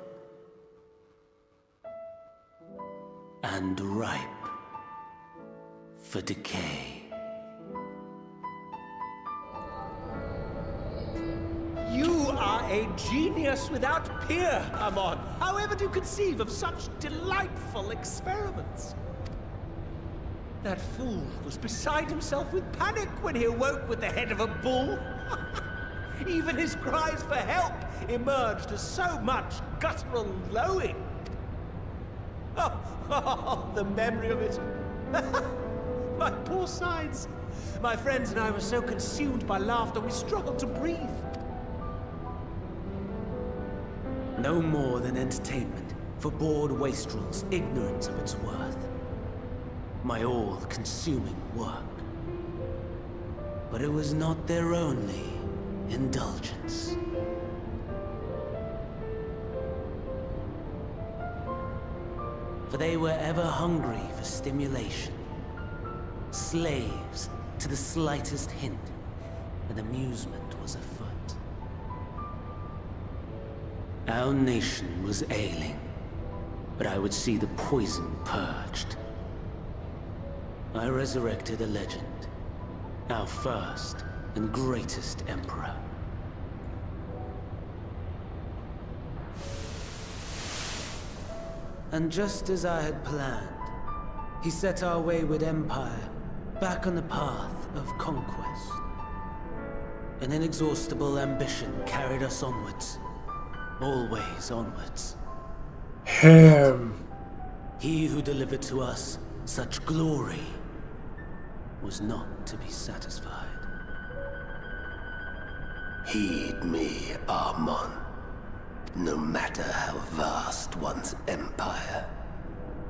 and ripe for decay. You are a genius without peer, Amon. However do you conceive of such delightful experiments? That fool was beside himself with panic when he awoke with the head of a bull. Even his cries for help emerged as so much guttural lowing. Oh, the memory of it. My poor sides. My friends and I were so consumed by laughter we struggled to breathe. No more than entertainment for bored wastrels ignorant of its worth. My all-consuming work. But it was not their only indulgence. For they were ever hungry for stimulation. Slaves to the slightest hint, and amusement was afoot. Our nation was ailing, but I would see the poison purged. I resurrected a legend, our first and greatest emperor. And just as I had planned, He set our wayward empire back on the path of conquest. An inexhaustible ambition carried us onwards. Always onwards. Him. He who delivered to us such glory was not to be satisfied. Heed me, Amon. No matter how vast one's empire,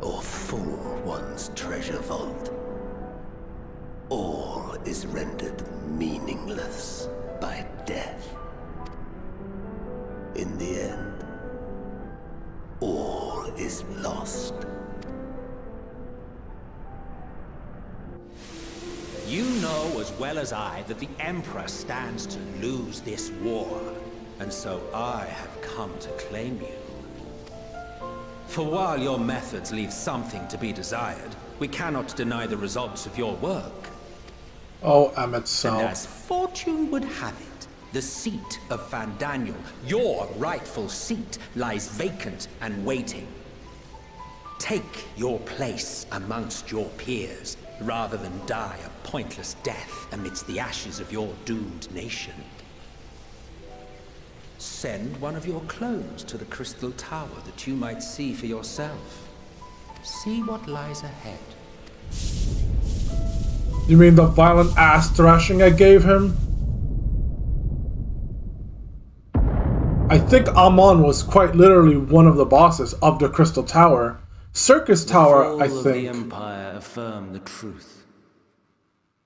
or full one's treasure vault, all is rendered meaningless by death. In the end, all is lost. You know as well as I that the Emperor stands to lose this war, and so I have come to claim you. For while your methods leave something to be desired, we cannot deny the results of your work. Oh, Emmett Self. And as fortune would have it, the seat of Fandaniel, your rightful seat, lies vacant and waiting. Take your place amongst your peers, rather than die a pointless death amidst the ashes of your doomed nation. Send one of your clones to the Crystal Tower that you might see for yourself. See what lies ahead. You mean the violent ass thrashing I gave him? I think Amon was quite literally one of the bosses of the Crystal Tower. Circus Tower, I The fall of think. the Empire affirmed the truth.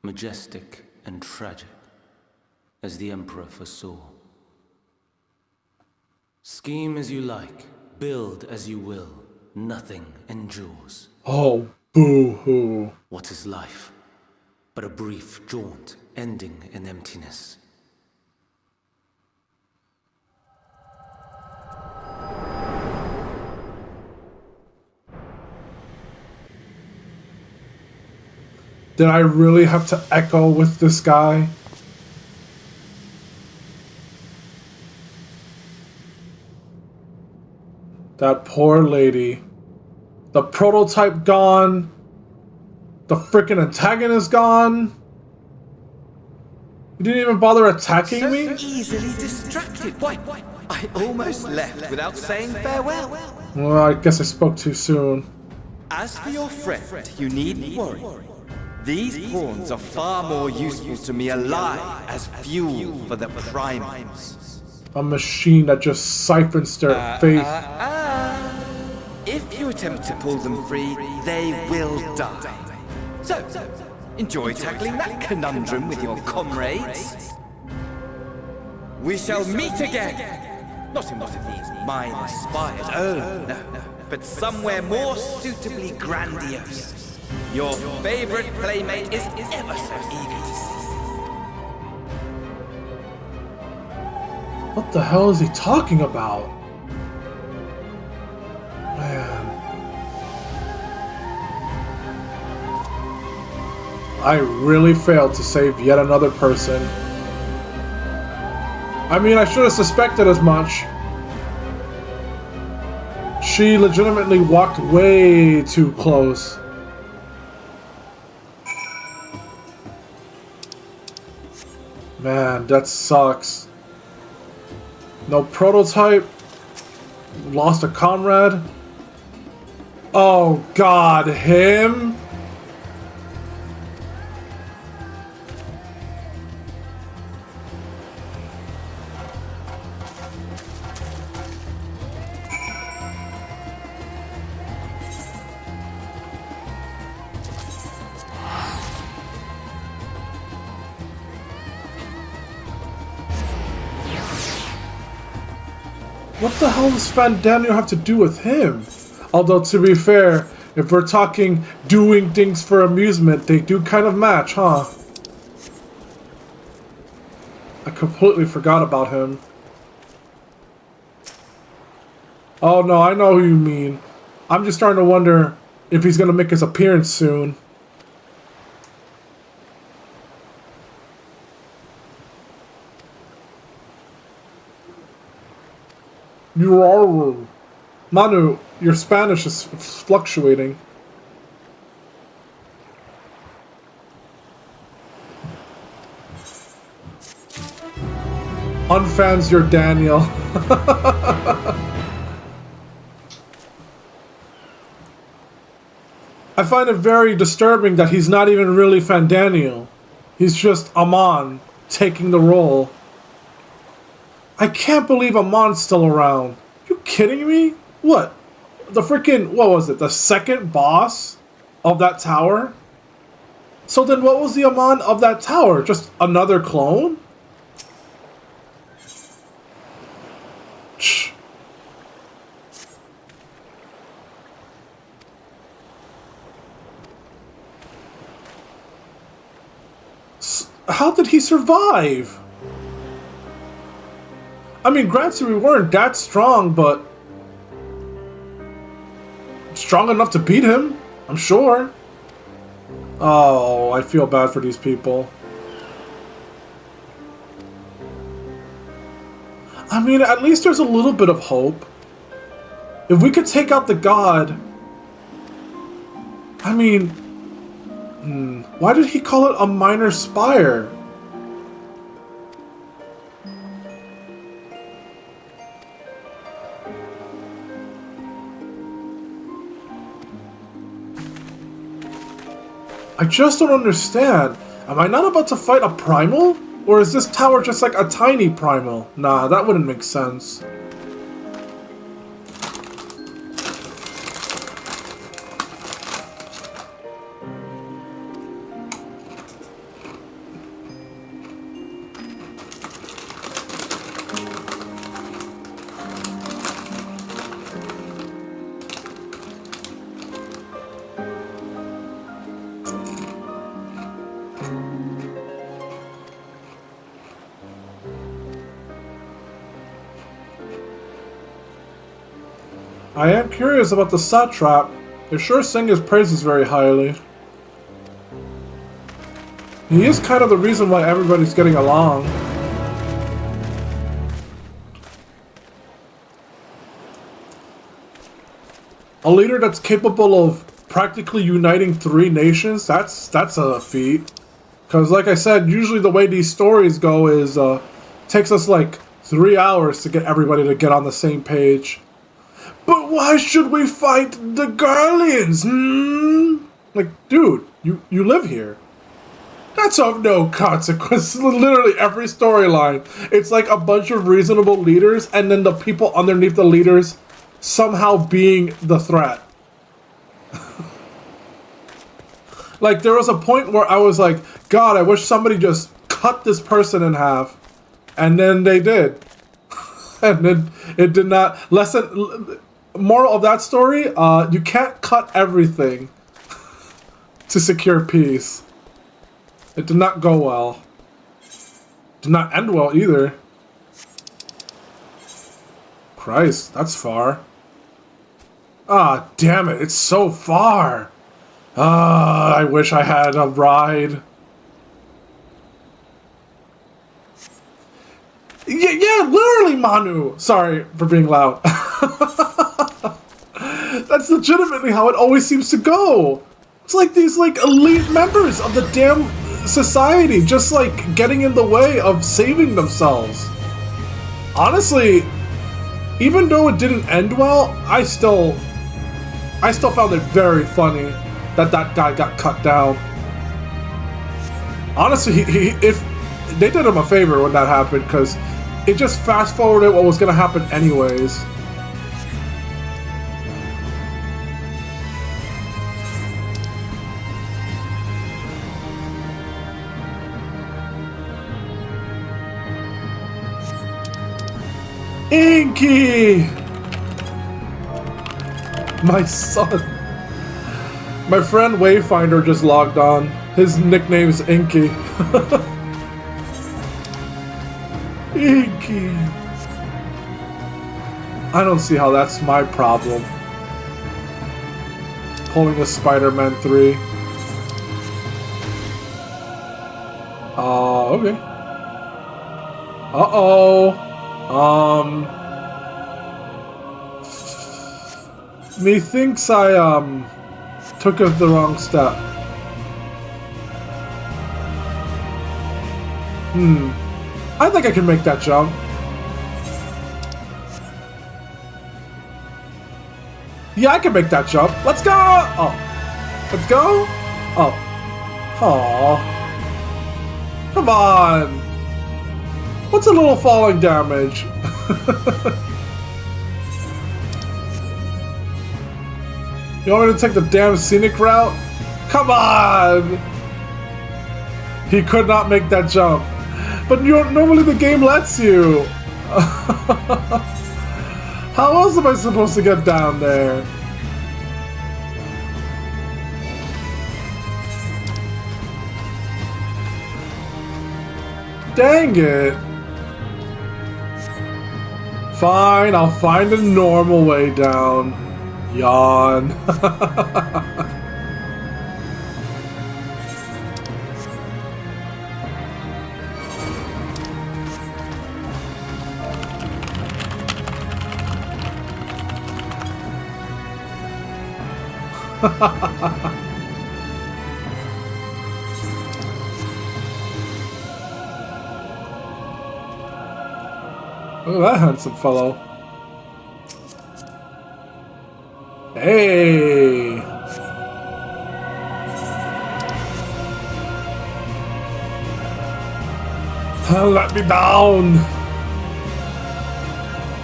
Majestic and tragic, as the Emperor foresaw. Scheme as you like, build as you will, nothing endures. Oh, boo-hoo. What is life but a brief jaunt ending in emptiness? Did I really have to echo with this guy? That poor lady. The prototype gone. The freaking antagonist gone. You didn't even bother attacking me? Easily distracted. Why, I almost left without saying farewell. Well, I guess I spoke too soon. As for your friend, you needn't worry. These pawns are far more useful to me alive as fuel for the primaries. A machine that just siphons their faith. If you attempt to pull them free, they will die. So, enjoy tackling that conundrum with your comrades. We shall meet again! Not in one of these minor spires, oh no, but somewhere more suitably grandiose. Your favorite playmate is ever so eager to see. What the hell is he talking about? Man. I really failed to save yet another person. I mean, I should have suspected as much. She legitimately walked way too close. Man, that sucks. No prototype. Lost a comrade. Oh God, him? What the hell does Fandaniel have to do with him? Although, to be fair, if we're talking doing things for amusement, they do kind of match, huh? I completely forgot about him. Oh no, I know who you mean. I'm just starting to wonder if he's gonna make his appearance soon. You are... Manu, your Spanish is fluctuating. unfans your Daniel. I find it very disturbing that he's not even really Fandaniel. He's just Amon taking the role. I can't believe Amon's still around. You kidding me? What? The freaking, what was it? The second boss of that tower? So then what was the Amon of that tower? Just another clone? Shh. How did he survive? I mean, granted, we weren't that strong, but strong enough to beat him, I'm sure. Oh, I feel bad for these people. I mean, at least there's a little bit of hope. If we could take out the god... I mean... why did he call it a minor spire? I just don't understand. Am I not about to fight a primal? Or is this tower just like a tiny primal? Nah, that wouldn't make sense. I am curious about the satrap. They sure sing his praises very highly. He is kind of the reason why everybody's getting along. A leader that's capable of practically uniting 3 nations, that's a feat. Because like I said, usually the way these stories go is takes us like 3 hours to get everybody to get on the same page. But why should we fight the Garleans? Like, dude, you live here. That's of no consequence. Literally every storyline, it's like a bunch of reasonable leaders and then the people underneath the leaders somehow being the threat. Like, there was a point where I was like, God, I wish somebody just cut this person in half. And then they did. And then it did not. Moral of that story, you can't cut everything to secure peace. It did not go well. Did not end well either. Christ, that's far. Ah, damn it, it's so far. Ah, I wish I had a ride. Yeah, literally, Manu. Sorry for being loud. That's legitimately how it always seems to go. It's like these elite members of the damn society just getting in the way of saving themselves. Honestly, even though it didn't end well, I still found it very funny that guy got cut down. Honestly, if they did him a favor when that happened, because it just fast forwarded what was gonna happen anyways. Inky! My son. My friend Wayfinder just logged on. His nickname's Inky. Inky. I don't see how that's my problem. Pulling a Spider-Man 3. Okay. Uh-oh. Methinks I, took the wrong step. I think I can make that jump. Yeah, I can make that jump. Let's go! Oh. Let's go? Oh. Aww. Come on. What's a little falling damage? You want me to take the damn scenic route? Come on! He could not make that jump. But normally the game lets you. How else am I supposed to get down there? Dang it. Fine, I'll find a normal way down. Yawn. Look at that handsome fellow. Hey! Let me down!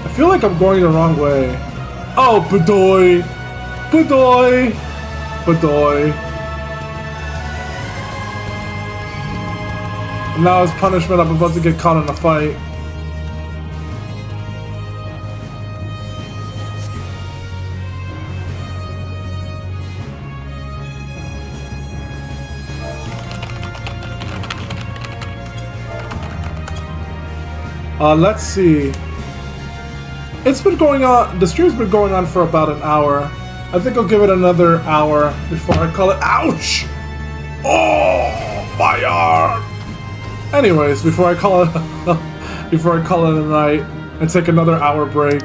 I feel like I'm going the wrong way. Oh, Badoy! Badoy! Badoy. Now as punishment, I'm about to get caught in a fight. Let's see. It's been going on, the stream's been going on for about an hour. I think I'll give it another hour before I call it, ouch! Oh, my arm! Anyways, before I call it, before I call it a night and take another hour break.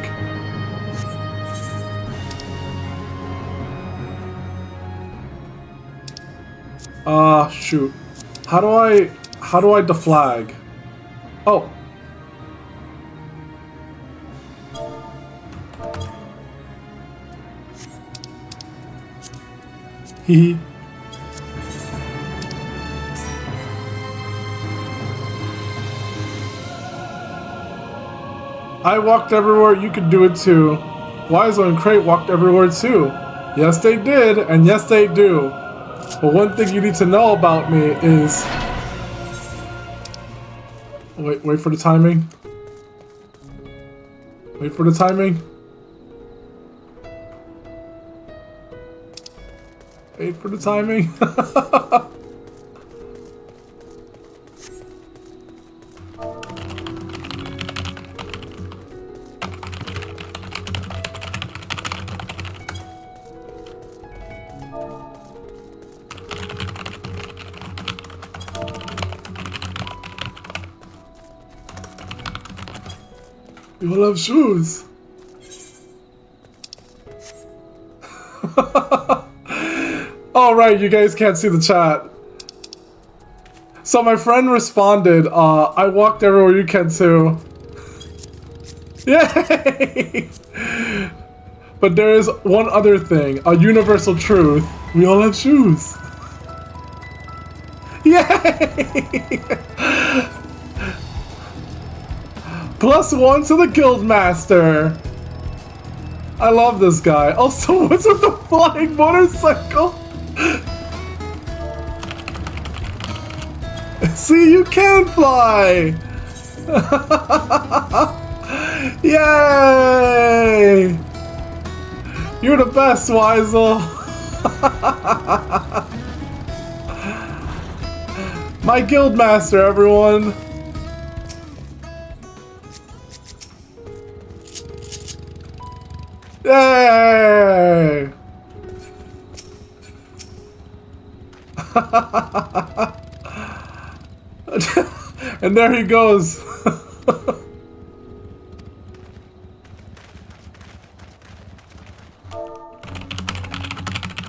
Shoot. How do I deflag? Oh. Hee. I walked everywhere, you could do it too. Wiseau and Crate walked everywhere too. Yes they did, and yes they do. But one thing you need to know about me is... Wait for the timing. Wait for the timing. Wait for the timing. You all have shoes. All right, you guys can't see the chat. So my friend responded, I walked everywhere you can too. Yay! But there is one other thing, a universal truth. We all have shoes. Yay! +1 to the Guildmaster. I love this guy. Also, what's with the flying motorcycle? See, you can fly! Yay! You're the best, Wiseau. My Guildmaster, everyone. Yay! And there he goes.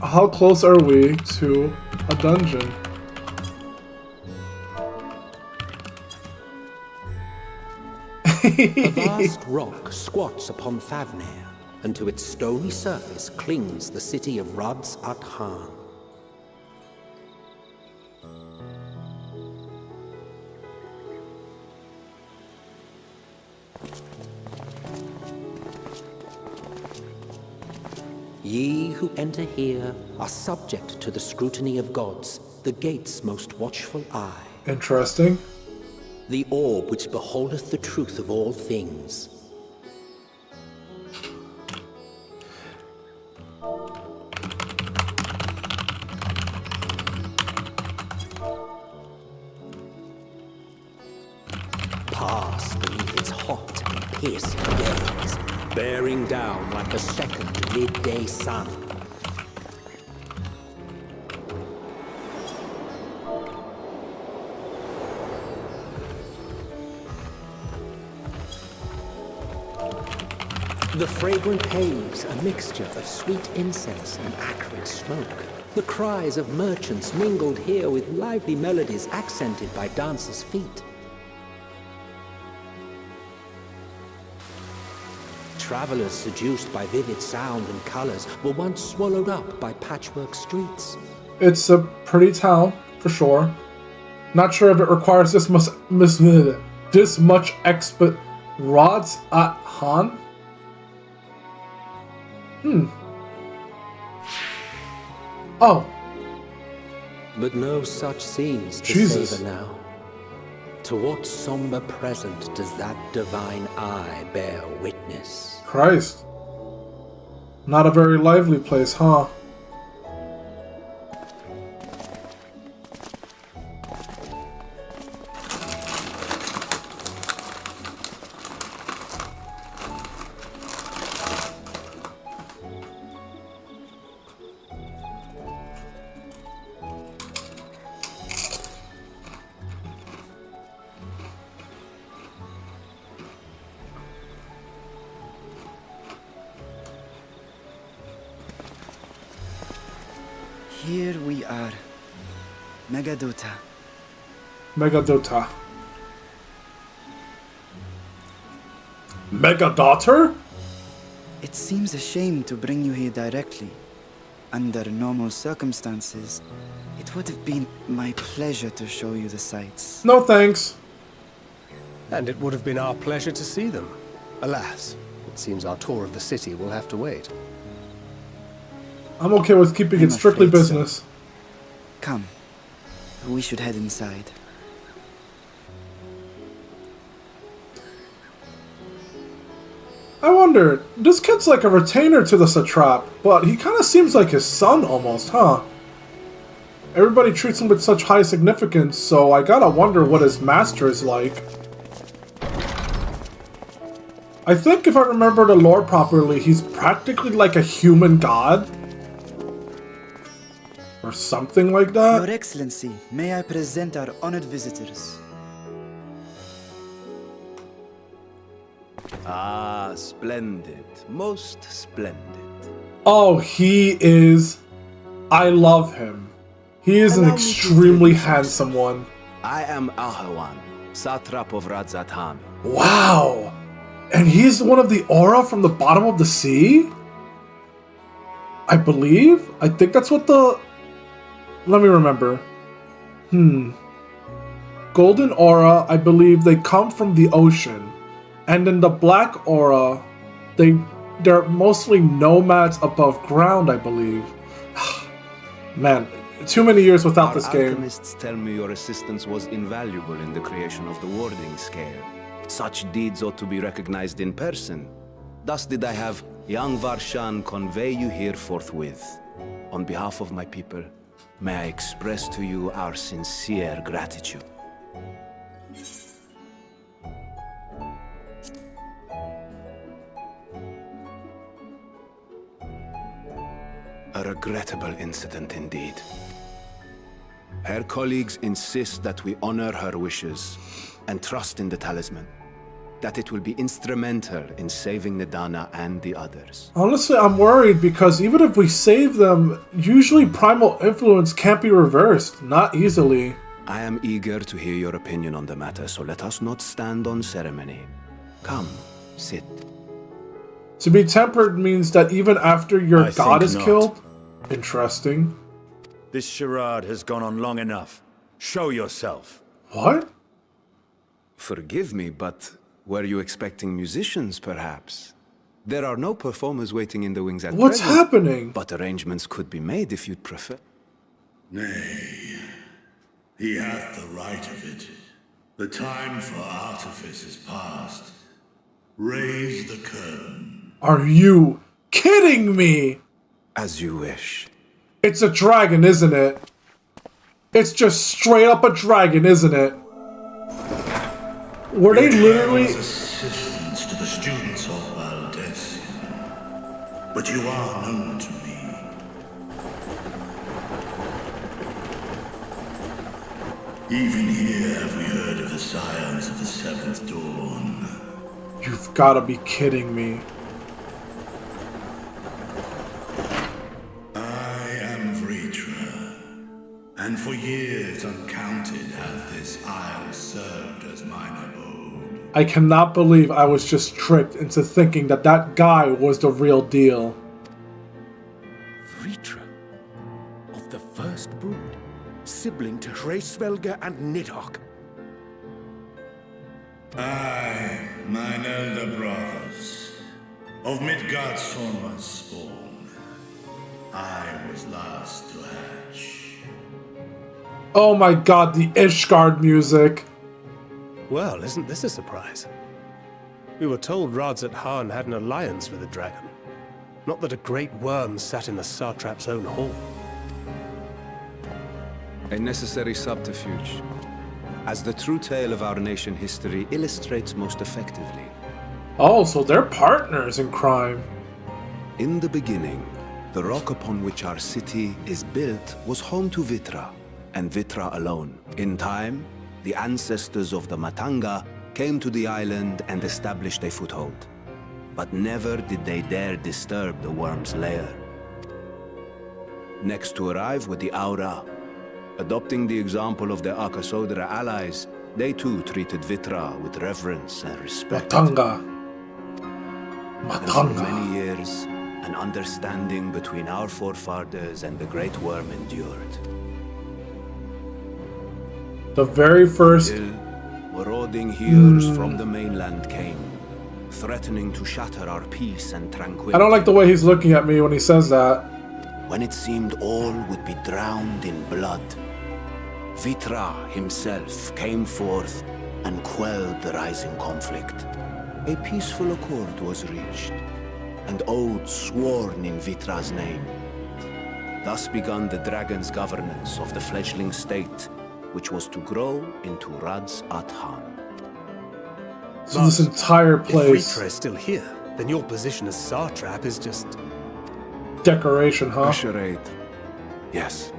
How close are we to a dungeon? A vast rock squats upon Favnir, and to its stony surface clings the city of Rads at Han. Ye who enter here are subject to the scrutiny of gods, the gate's most watchful eye. Interesting. The orb which beholdeth the truth of all things. Pass beneath its hot and piercing gaze, bearing down like a second midday sun. The fragrant haze, a mixture of sweet incense and acrid smoke. The cries of merchants mingled here with lively melodies accented by dancers' feet. Travelers seduced by vivid sound and colors were once swallowed up by patchwork streets. It's a pretty town, for sure. Not sure if it requires this much exp... Rods at Han? Oh. But no such scenes to Jesus. savor now. To what somber present does that divine eye bear witness? Christ. Not a very lively place, huh? Here we are. Megadota. Megadota. Megadaughter? It seems a shame to bring you here directly. Under normal circumstances, it would have been my pleasure to show you the sights. No thanks. And it would have been our pleasure to see them. Alas, it seems our tour of the city will have to wait. I'm okay with keeping it strictly business. So. Come. We should head inside. I wonder, this kid's like a retainer to the satrap, but he kind of seems like his son almost, huh? Everybody treats him with such high significance, so I gotta wonder what his master is like. I think if I remember the lore properly, he's practically like a human god. Or something like that? Your Excellency, may I present our honored visitors? Ah, splendid. Most splendid. Oh, he is... I love him. He is an extremely handsome one. I am Ahawan, satrap of Radzatan. Wow! And he's one of the aura from the bottom of the sea? I believe? I think that's what the... Let me remember. Golden aura, I believe they come from the ocean. And in the black aura, they're mostly nomads above ground, I believe. Man, too many years without this game. Alchemists tell me your assistance was invaluable in the creation of the warding scale. Such deeds ought to be recognized in person. Thus did I have young Varshan convey you here forthwith. On behalf of my people, may I express to you our sincere gratitude. A regrettable incident indeed. Her colleagues insist that we honor her wishes and trust in the talisman, that it will be instrumental in saving Nidana and the others. Honestly, I'm worried because even if we save them, usually primal influence can't be reversed. Not easily. I am eager to hear your opinion on the matter, so let us not stand on ceremony. Come, sit. To be tempered means that even after your I god think is not. killed? Interesting. This charade has gone on long enough. Show yourself. What? Forgive me, but were you expecting musicians, perhaps? There are no performers waiting in the wings at What's present, happening? but arrangements could be made if you'd prefer. Nay, he hath the right of it. The time for artifice is past. Raise the curtain. Are you kidding me? As you wish. It's a dragon, isn't it? It's just straight up a dragon, isn't it? Were they literally... Assistance to the students of Valdesian. But you are known to me. Even here have we heard of the scions of the Seventh Dawn. You've got to be kidding me. I am Vritra, and for years uncounted hath this isle served as mine abode. I cannot believe I was just tricked into thinking that that guy was the real deal. Vritra, of the first brood, sibling to Hraesvelga and Nidhogg. I, mine elder brothers, of Midgardsormr's spawn, I was last to hatch. Oh my god, the Ishgard music. Well, isn't this a surprise? We were told Radzat Han had an alliance with a dragon. Not that a great worm sat in the satrap's own hall. A necessary subterfuge, as the true tale of our nation history illustrates most effectively. Oh, so they're partners in crime. In the beginning, the rock upon which our city is built was home to Vitra, and Vitra alone. In time, the ancestors of the Matanga came to the island and established a foothold. But never did they dare disturb the worm's lair. Next to arrive were the Aura. Adopting the example of their Akasodra allies, they too treated Vitra with reverence and respect. Matanga. And for many years, an understanding between our forefathers and the Great Worm endured. The very first... Till marauding heroes from the mainland came, threatening to shatter our peace and tranquility. I don't like the way he's looking at me when he says that. When it seemed all would be drowned in blood, Vitra himself came forth and quelled the rising conflict. A peaceful accord was reached, and oaths sworn in Vitra's name. Thus began the dragon's governance of the fledgling state, which was to grow into Radzat Han. So this entire place... If Vritra is still here, then your position as satrap is just... decoration, huh? A charade. Yes.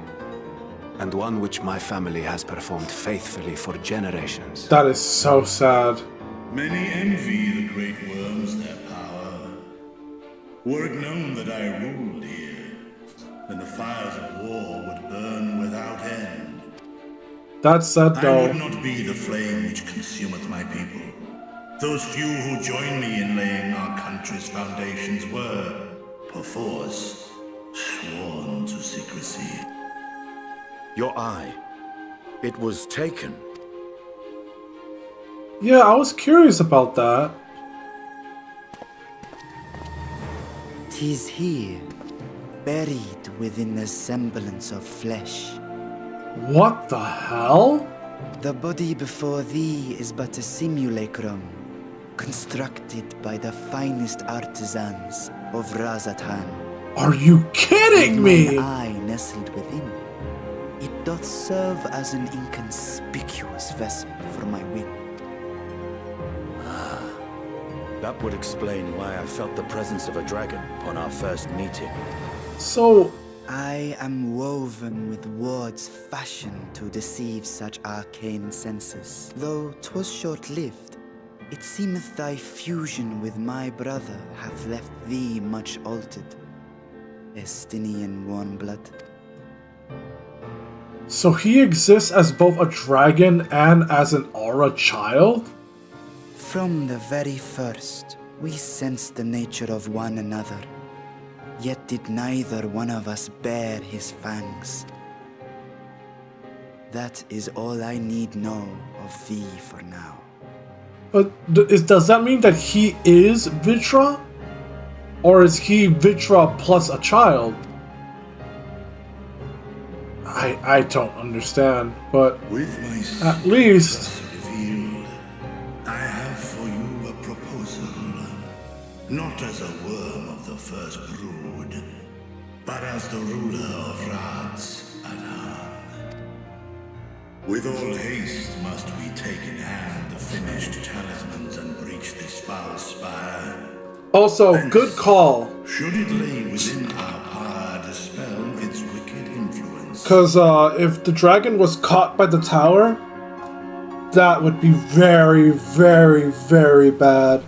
And one which my family has performed faithfully for generations. That is so sad. Many envy the great worms their power. Were it known that I ruled here, then the fires of war would burn without end. That said, I though... would not be the flame which consumeth my people. Those few who joined me in laying our country's foundations were, perforce, sworn to secrecy. Your eye. It was taken. Yeah, I was curious about that. 'Tis here, buried within the semblance of flesh. What the hell? The body before thee is but a simulacrum, constructed by the finest artisans of Radzat Han. Are you kidding me? Mine eye nestled within, it doth serve as an inconspicuous vessel for my wit. That would explain why I felt the presence of a dragon upon our first meeting. So... I am woven with wards fashioned to deceive such arcane senses. Though 'twas short-lived, it seemeth thy fusion with my brother hath left thee much altered. Estinian warmblood. So he exists as both a dragon and as an aura child? From the very first, we sensed the nature of one another. Yet did neither one of us bear his fangs. That is all I need know of thee for now. But does that mean that he is Vitra? Or is he Vitra plus a child? I don't understand, but With my at least... revealed, I have for you a proposal. Not as a worm of the first brood, but as the ruler of Rads at hand. With all haste must we take in hand the finished talismans and breach this foul spire. Also, And good call. should it lay within our power, dispel its wicked influence. Because if the dragon was caught by the tower, that would be very, very, very bad.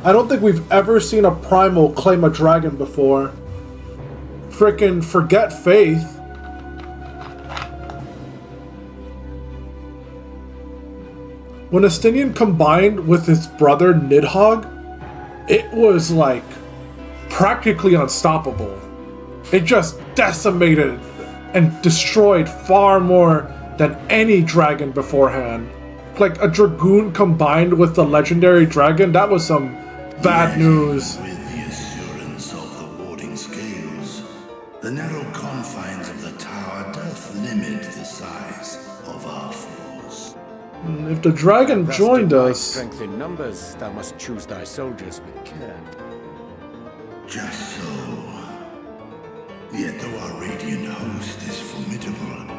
I don't think we've ever seen a primal claim a dragon before. Frickin' forget Faith. When Estinian combined with his brother Nidhogg, it was like practically unstoppable. It just decimated and destroyed far more than any dragon beforehand. Like a dragoon combined with the legendary dragon, that was some bad news. With the assurance of the warding scales, the narrow confines of the tower doth limit the size of our force. If the dragon Thus joined did my us... strength in numbers, thou must choose thy soldiers with care. Just so. Yet though our radiant host is formidable,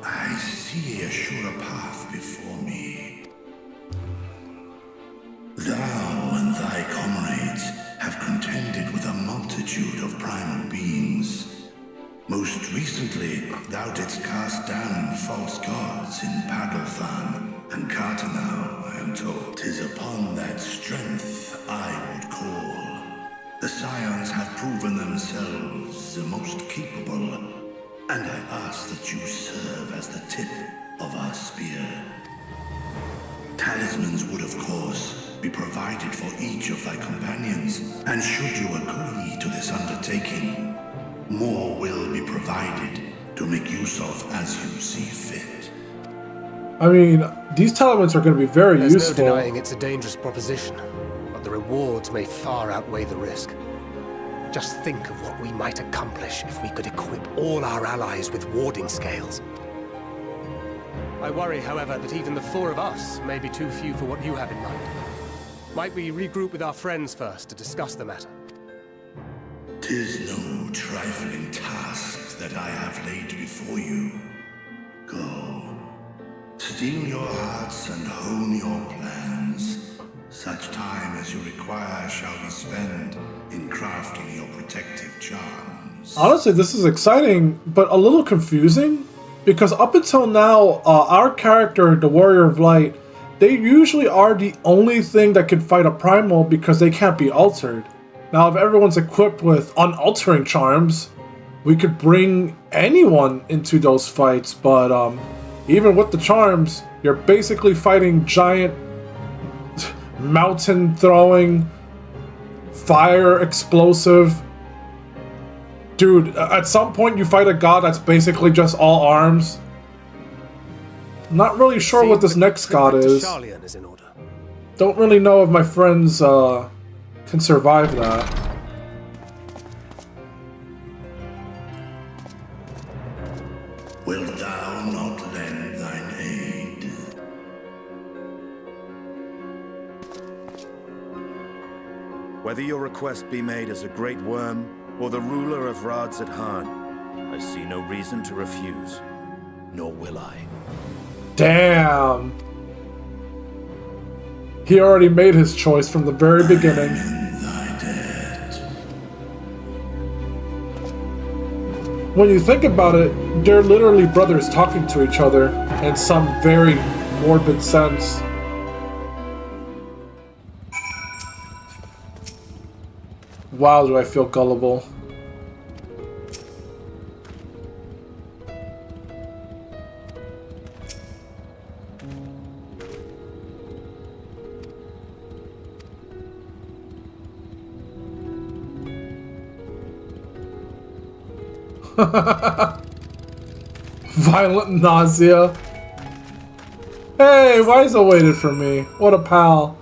I see a surer path before me. Thou and thy comrades have contended with a multitude of primal beings. Most recently, thou didst cast down false gods in Pagalthan and Cartanau, I am told. 'Tis upon that strength I would call. The Scions have proven themselves the most capable, and I ask that you serve as the tip of our spear. Talismans would, of course, be provided for each of thy companions, and should you agree to this undertaking, more will be provided to make use of as you see fit. I mean, these talismans are going to be very There's useful. no denying it's a dangerous proposition, but the rewards may far outweigh the risk. Just think of what we might accomplish if we could equip all our allies with warding scales. I worry, however, that even the four of us may be too few for what you have in mind. Might we regroup with our friends first to discuss the matter? 'Tis no trifling task that I have laid before you. Go. Steel your hearts and hone your plans. Such time as you require shall be spent in crafting your protective charms. Honestly, this is exciting, but a little confusing. Because up until now, our character, the Warrior of Light, they usually are the only thing that can fight a primal because they can't be altered. Now, if everyone's equipped with unaltering charms, we could bring anyone into those fights, but even with the charms, you're basically fighting giant mountain throwing, fire explosive. Dude, at some point you fight a god that's basically just all arms. I'm not really sure what this next god is. Charlian is in order. Don't really know if my friends can survive that. Wilt thou not lend thine aid? Whether your request be made as a great worm or the ruler of Rads at Han, I see no reason to refuse, nor will I. Damn. He already made his choice from the very beginning. When you think about it, they're literally brothers talking to each other in some very morbid sense. Wow, do I feel gullible. Violent nausea. Hey, Wiseau waited for me. What a pal.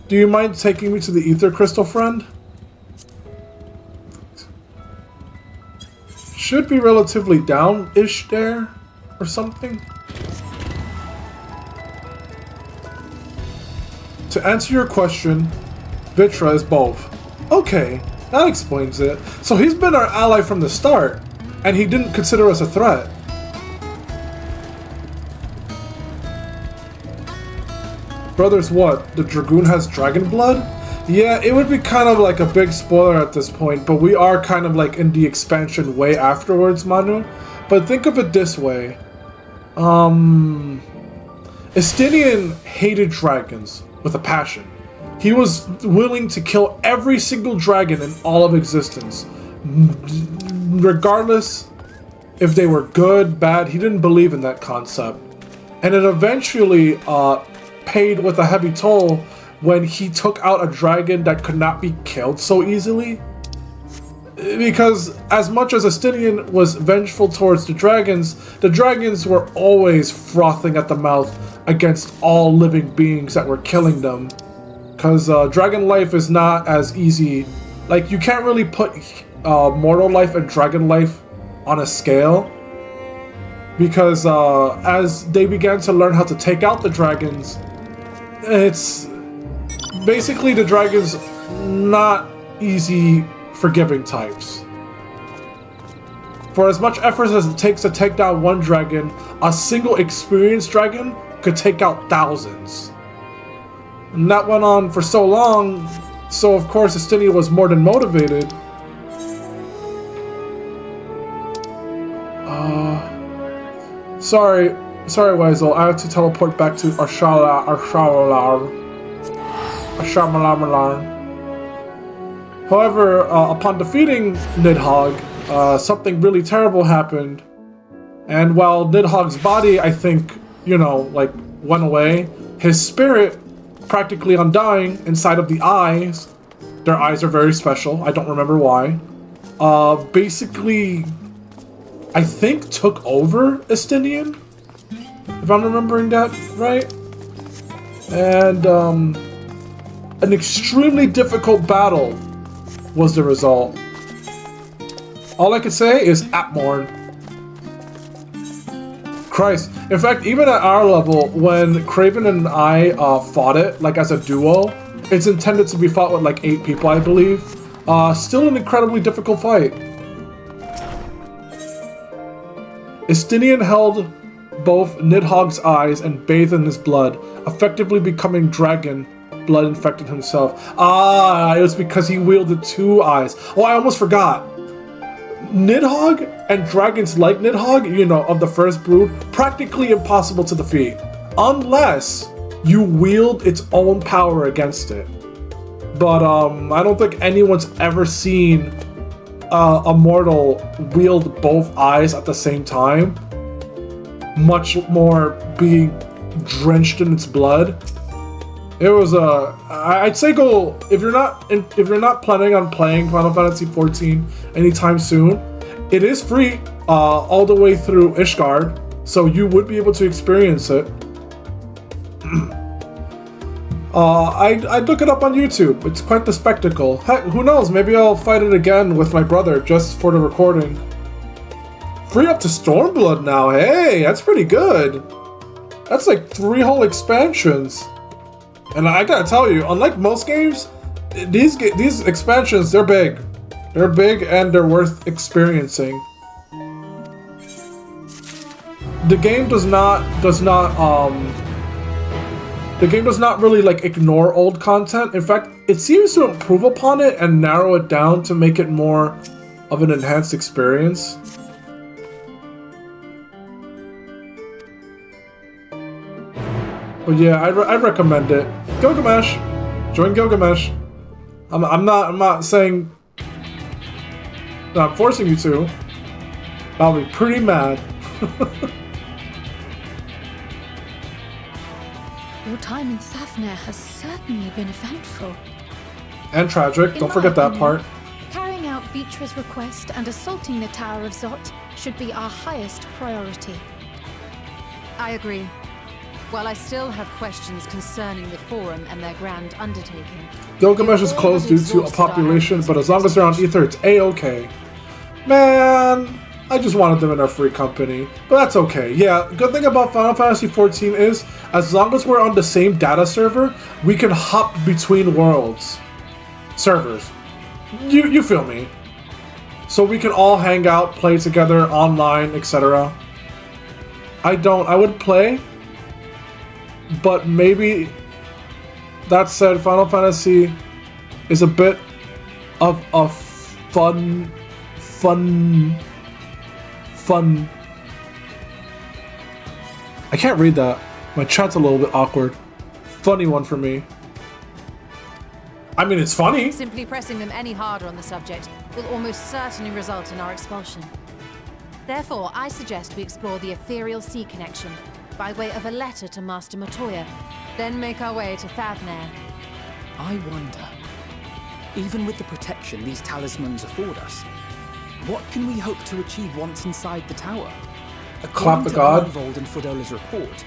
Do you mind taking me to the ether crystal, friend? Should be relatively down-ish there, or something. To answer your question, Vitra is both. Okay, that explains it. So he's been our ally from the start, and he didn't consider us a threat. Brothers, what? The Dragoon has dragon blood? Yeah, it would be kind of like a big spoiler at this point, but we are kind of like in the expansion way afterwards, Manu. But think of it this way. Estinian hated dragons with a passion. He was willing to kill every single dragon in all of existence. Regardless if they were good, bad, he didn't believe in that concept. And it eventually paid with a heavy toll when he took out a dragon that could not be killed so easily. Because as much as Estinian was vengeful towards the dragons were always frothing at the mouth against all living beings that were killing them. Because dragon life is not as easy. Like, you can't really put mortal life and dragon life on a scale. Because as they began to learn how to take out the dragons, it's basically the dragons not easy forgiving types. For as much effort as it takes to take down one dragon, a single experienced dragon could take out thousands. And that went on for so long, so of course Estinian was more than motivated. Sorry, Wiseau, I have to teleport back to Ashamalar. However, upon defeating Nidhogg, something really terrible happened. And while Nidhogg's body, I think, like, went away, his spirit, practically undying inside of the eyes, their eyes are very special, I don't remember why, basically, I think took over Estinian, if I'm remembering that right. And an extremely difficult battle was the result. All I could say is Atmorn. Christ. In fact, even at our level, when Craven and I fought it, like as a duo, it's intended to be fought with like 8 people, I believe. Still an incredibly difficult fight. Estinian held both Nidhogg's eyes and bathed in his blood, effectively becoming dragon blood infected himself. It was because he wielded 2 eyes. Oh, I almost forgot. Nidhogg and dragons like Nidhogg, of the first brood, practically impossible to defeat, unless you wield its own power against it. But I don't think anyone's ever seen a mortal wield both eyes at the same time, much more being drenched in its blood. It was I'd say go if you're not planning on playing Final Fantasy XIV anytime soon. It is free all the way through Ishgard, so you would be able to experience it. I'd look it up on YouTube. It's quite the spectacle. Heck, who knows? Maybe I'll fight it again with my brother just for the recording. Free up to Stormblood now. Hey, that's pretty good. That's like 3 whole expansions. And I gotta tell you, unlike most games, these expansions, they're big. They're big and they're worth experiencing. The game does not really like ignore old content. In fact, it seems to improve upon it and narrow it down to make it more of an enhanced experience. But yeah, I'd recommend it. Gilgamesh, join Gilgamesh. I'm not saying that I'm forcing you to. I'll be pretty mad. Your time in Thafnir has certainly been eventful. And tragic. In Don't my forget that opinion, part. Carrying out Vitra's request and assaulting the Tower of Zot should be our highest priority. I agree. While I still have questions concerning the Forum and their grand undertaking. Gilgamesh is closed due to a population, but as long as they're on Ether, it's A-okay. Man, I just wanted them in our free company, but that's okay. Yeah, good thing about Final Fantasy XIV is, as long as we're on the same data server, we can hop between worlds. Servers. You feel me? So we can all hang out, play together, online, etc. I would play, but maybe, that said, Final Fantasy is a bit of a fun. I can't read that. My chat's a little bit awkward. Funny one for me. I mean, it's funny. Simply pressing them any harder on the subject will almost certainly result in our expulsion. Therefore, I suggest we explore the ethereal sea connection by way of a letter to Master Matoya, then make our way to Thavnair. I wonder, even with the protection these talismans afford us, what can we hope to achieve once inside the tower? Clap the According to god. Arnold and Fodola's report,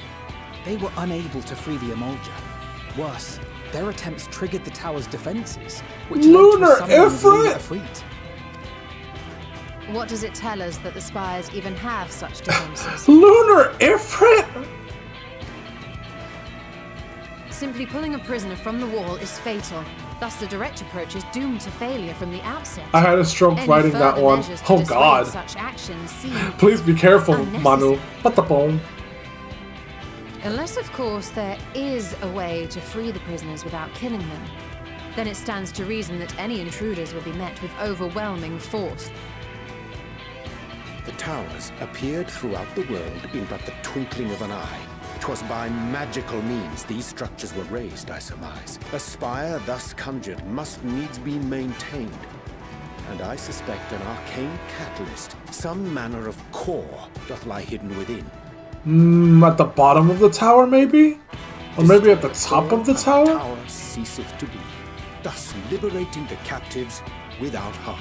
they were unable to free the Emulger. Worse, their attempts triggered the tower's defenses, which Lunar led to a summoning of Ifrit? Ifrit. What does it tell us that the Spires even have such defenses? Lunar Ifrit? Simply pulling a prisoner from the wall is fatal. Thus, the direct approach is doomed to failure from the outset. I had a stroke Any writing that further one. measures to Oh dissuade god. Such actions seem Please be careful, unnecessary. Manu. What the bone? Unless, of course, there is a way to free the prisoners without killing them. Then it stands to reason that any intruders will be met with overwhelming force. The towers appeared throughout the world in but the twinkling of an eye. 'Twas by magical means these structures were raised, I surmise. A spire thus conjured must needs be maintained. And I suspect an arcane catalyst, some manner of core, doth lie hidden within. At the bottom of the tower, maybe? Or maybe at the top of the tower? The tower ceaseth to be, thus liberating the captives without harm.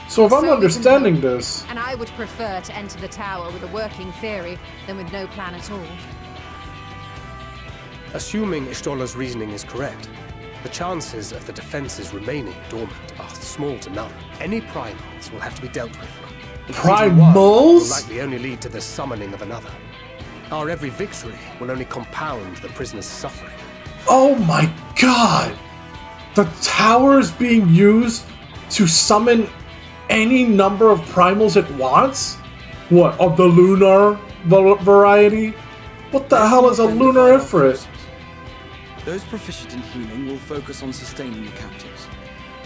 So if I'm So we can understanding hope. this, And I would prefer to enter the tower with a working theory than with no plan at all. Assuming Ishtola's reasoning is correct, the chances of the defenses remaining dormant are small to none. Any primals will have to be dealt with. Defeating one will Primals? likely only lead to the summoning of another. Our every victory will only compound the prisoner's suffering. oh my god! The tower is being used to summon any number of primals it wants? What, of the lunar variety? What the hell is a lunar Ifrit? Those proficient in healing will focus on sustaining the captives.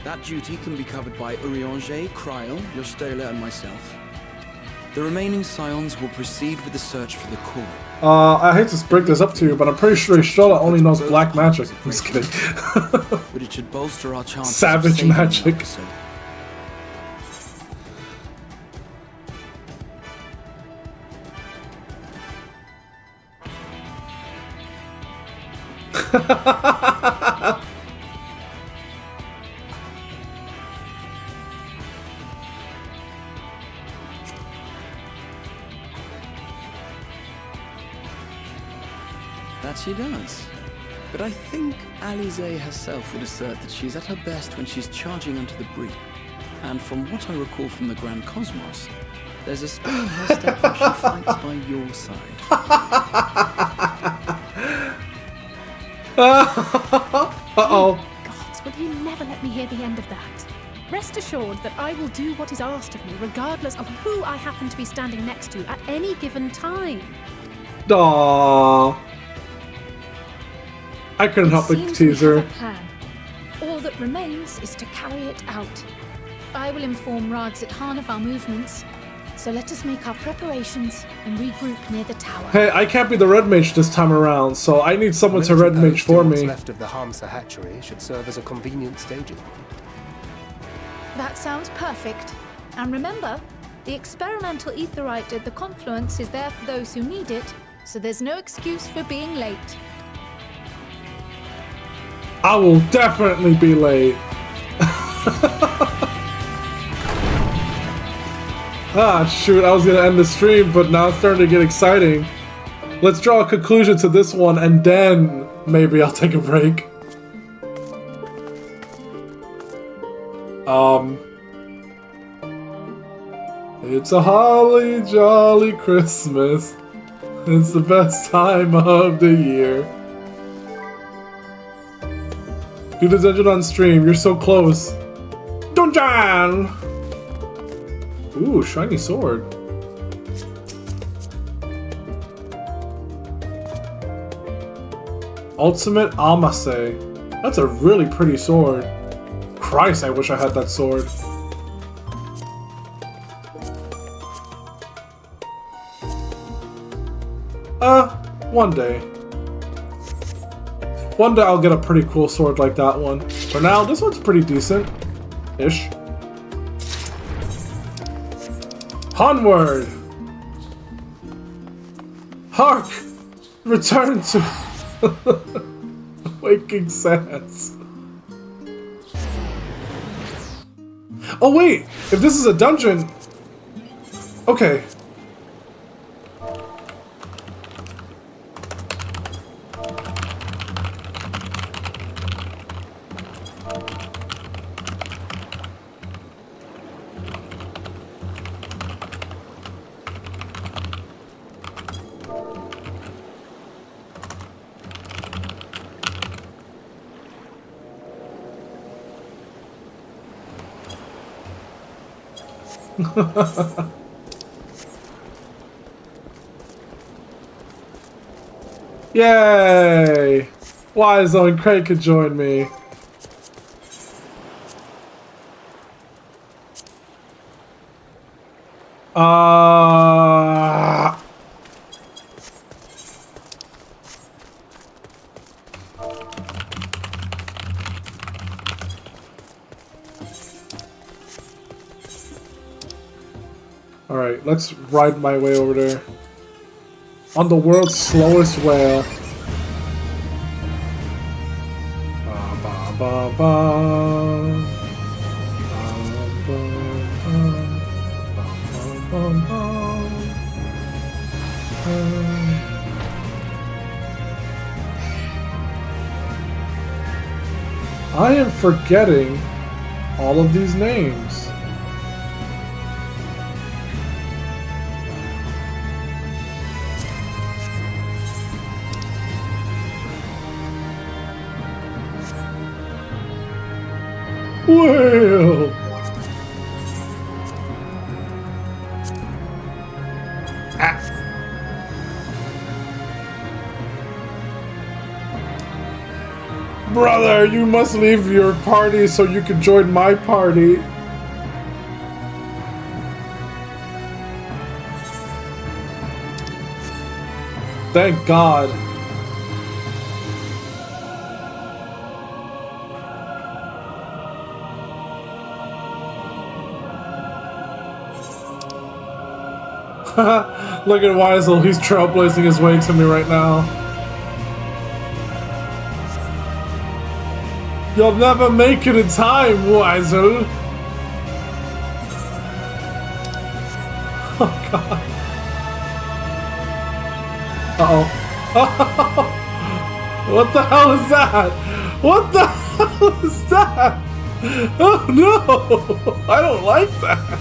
That duty can be covered by Urianger, Kryl, Yostela, and myself. The remaining scions will proceed with the search for the core. I hate to break this up to you, but I'm pretty sure Ishola only knows black magic. I'm just kidding. But it should bolster our chances of Savage saving the magic. episode. That she does. But I think Alize herself would assert that she's at her best when she's charging onto the breach. And from what I recall from the Grand Cosmos, there's a spin in her step when she fights by your side. Uh-oh. Gods, will you never let me hear the end of that? Rest assured that I will do what is asked of me, regardless of who I happen to be standing next to at any given time. Aww. I couldn't help but Seems tease we have her. a plan. All that remains is to carry it out. I will inform Radzit-Han of our movements, so let us make our preparations and regroup near the tower. Hey, I can't be the red mage this time around, so I need someone to red mage for What's me. left of the Hamsa hatchery should serve as a convenient staging. That sounds perfect. And remember, the experimental aetherite at the confluence is there for those who need it, so there's no excuse for being late. I will definitely be late. Ah, shoot, I was gonna end the stream, but now it's starting to get exciting. Let's draw a conclusion to this one, and then maybe I'll take a break. It's a holly jolly Christmas. It's the best time of the year. Do the dungeon on stream, you're so close. Dungeon! Ooh, shiny sword. Ultimate Amase. That's a really pretty sword. Christ, I wish I had that sword. One day. One day I'll get a pretty cool sword like that one. For now, this one's pretty decent-ish. Onward! Hark! Return to waking sands. Oh wait! If this is a dungeon... Okay. Yay! Wiseau and Craig could join me. Alright, let's ride my way over there. On the world's slowest whale. Ba, ba, ba, ba. I am forgetting all of these names. Whale! Brother, you must leave your party so you can join my party. Thank God. Look at Wiseau, he's trailblazing his way to me right now. You'll never make it in time, Wiseau. Oh God. Uh-oh. What the hell is that? What the hell is that? Oh no! I don't like that.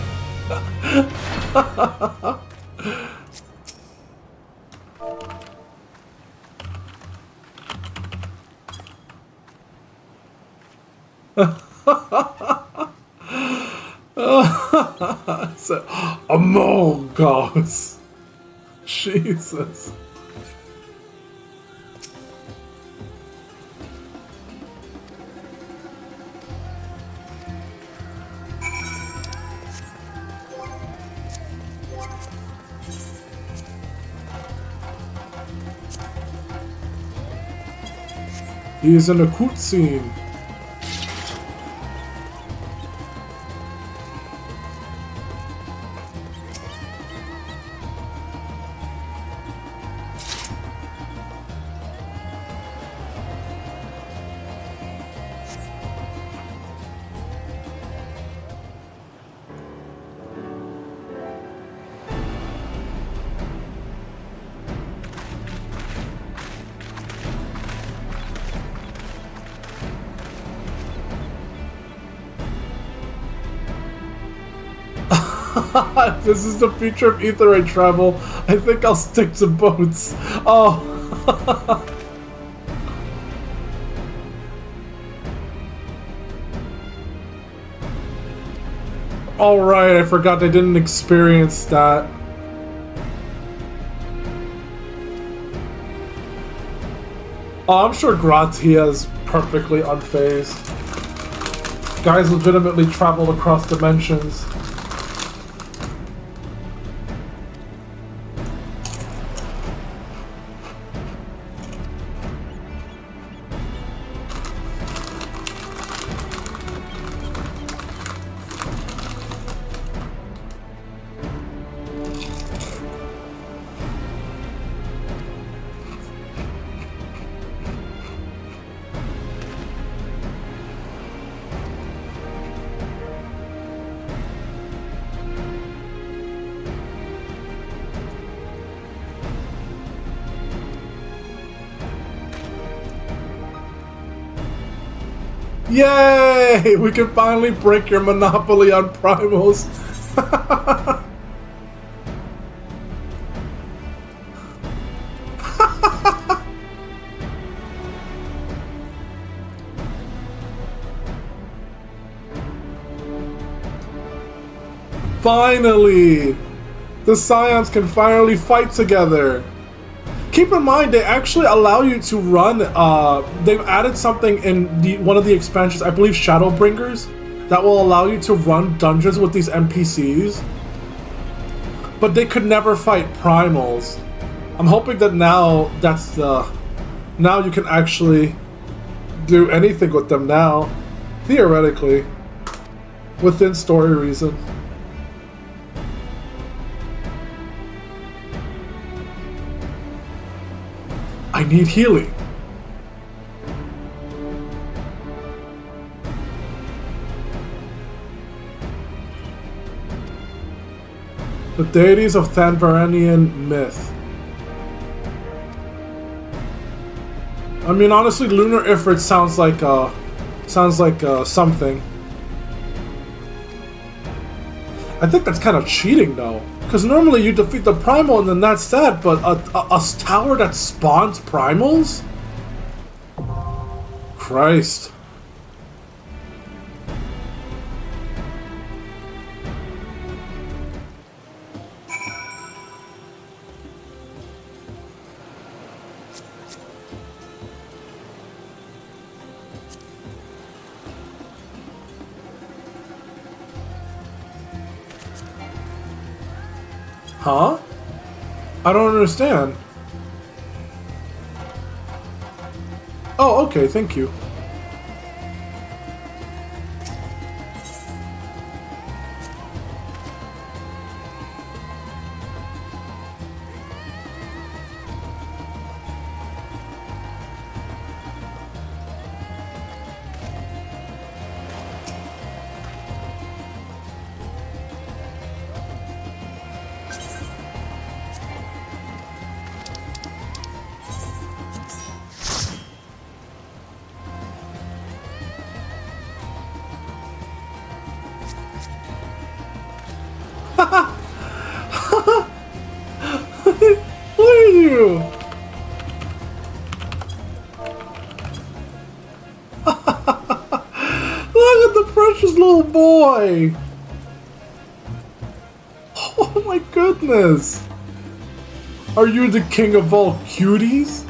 So, Among Us. Jesus. He is in a cutscene. This is the future of ether ray travel. I think I'll stick to boats. Oh. Alright, I forgot I didn't experience that. Oh, I'm sure Gratia is perfectly unfazed. Guys legitimately traveled across dimensions. Yay! We can finally break your monopoly on primals. Finally! The Scions can finally fight together. Keep in mind, they actually allow you to run, they've added something in one of the expansions, I believe Shadowbringers, that will allow you to run dungeons with these NPCs. But they could never fight primals. I'm hoping that now, now you can actually do anything with them now, theoretically, within story reason. I need healing. The deities of Thanvaranian myth. I mean, honestly, Lunar Ifrit sounds like something. I think that's kind of cheating, though. Because normally you defeat the primal and then that's that, but a tower that spawns primals? Christ. Huh? I don't understand. Oh, okay, thank you. Look at you! Look at the precious little boy! Oh my goodness! Are you the king of all cuties?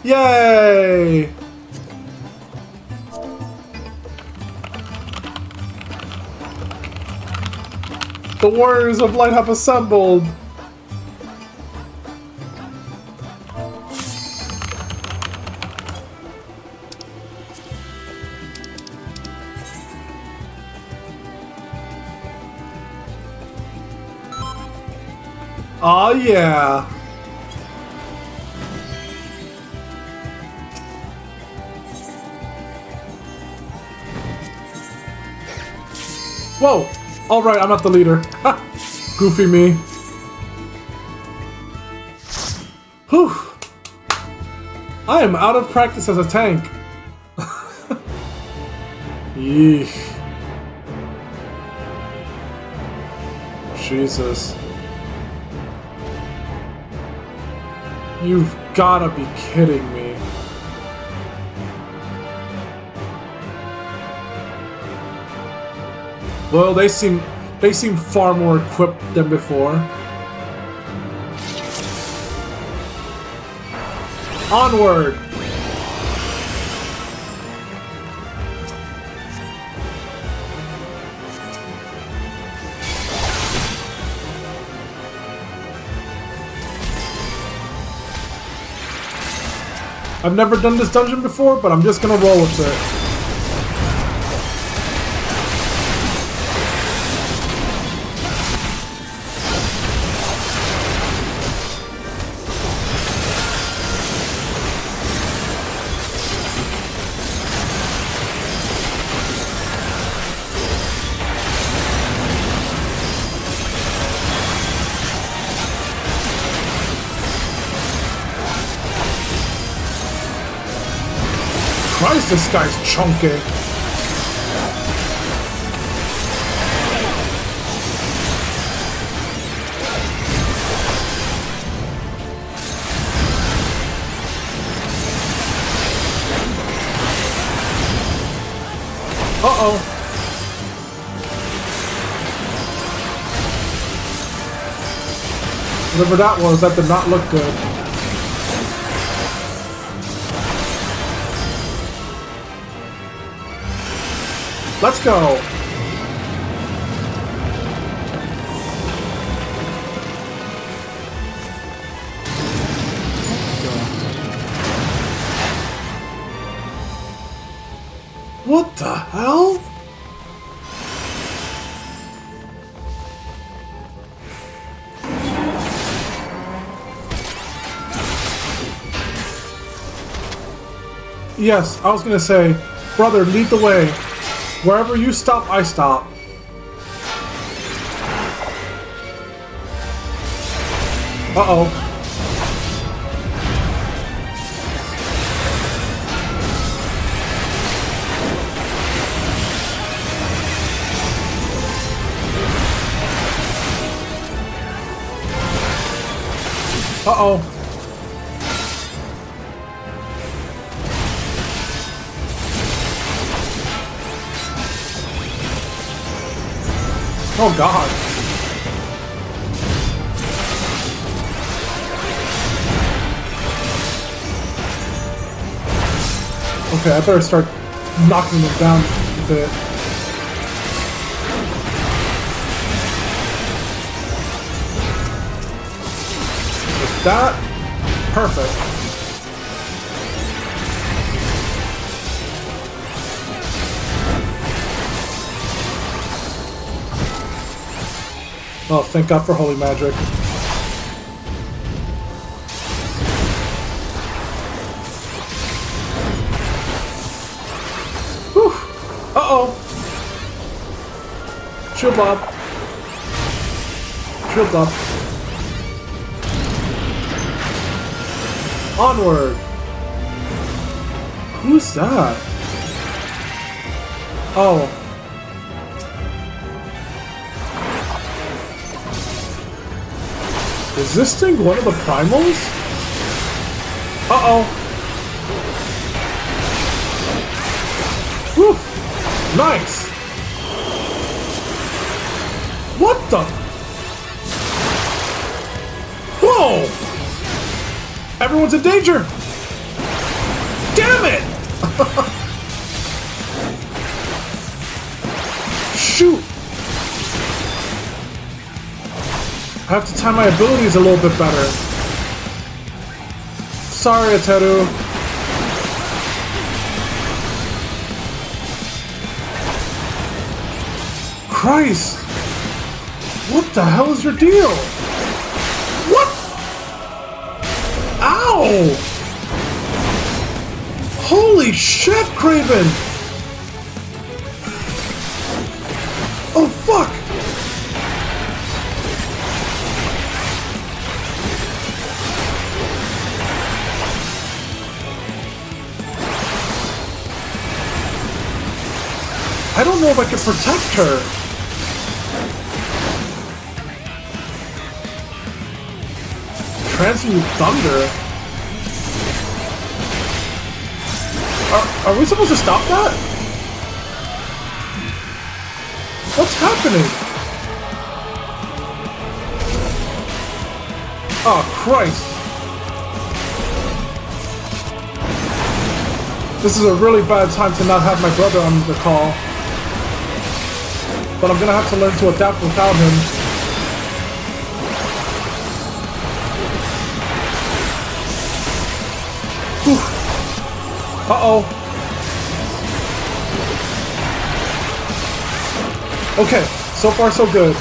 Yay! The warriors of light have assembled! Oh yeah! Whoa! Alright, I'm not the leader. Ha! Goofy me. Whew! I am out of practice as a tank. Yeesh. Jesus. You've gotta be kidding me. Well, they seem far more equipped than before. Onward! I've never done this dungeon before, but I'm just gonna roll with it. Christ, this guy's chunky. Uh-oh. Whatever that was, that did not look good. Let's go! What the hell? Yes, I was gonna say, brother, lead the way. Wherever you stop, I stop. Uh-oh. Uh-oh. Oh God. Okay, I better start knocking them down a bit. Like that. Perfect. Oh, thank God for holy magic. Whew. Uh-oh. Shield lob. Shield lob. Onward. Who's that? Oh. Is this thing one of the primals? Uh-oh. Whew. Nice. What the? Whoa! Everyone's in danger! Damn it! Shoot! I have to time my abilities a little bit better. Sorry, Ateru. Christ! What the hell is your deal? What? Ow! Holy shit, Craven! Oh, fuck! I don't know if I can protect her. transmute thunder. Are we supposed to stop that? What's happening? Oh, Christ. This is a really bad time to not have my brother on the call. But I'm gonna have to learn to adapt without him. Whew. Uh-oh. Okay, so far so good.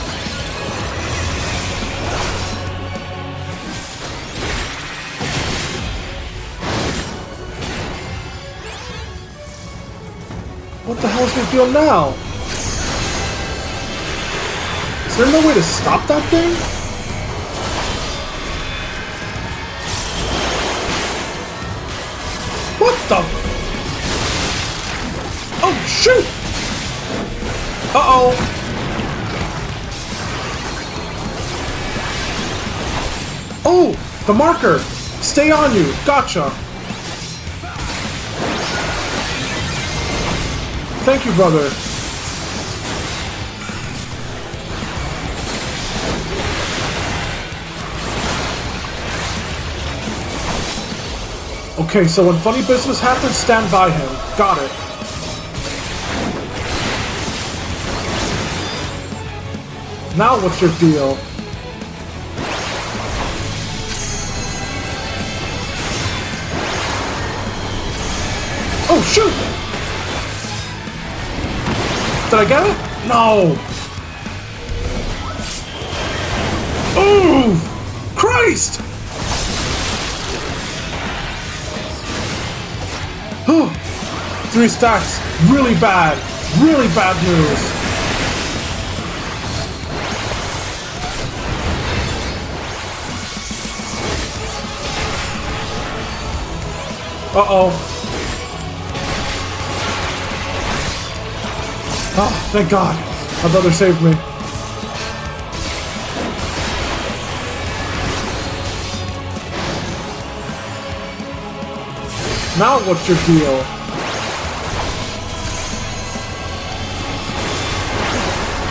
What the hell is my deal now? Is there no way to stop that thing? What the? Oh, shoot! Uh-oh. Oh, the marker. Stay on you. Gotcha. Thank you, brother. Okay, so when funny business happens, stand by him. Got it. Now what's your deal? Oh, shoot! Did I get it? No! Ooh! Christ! Oh, 3 stacks. Really bad. Really bad news. Uh-oh. Oh, thank God. My brother saved me. Now what's your deal?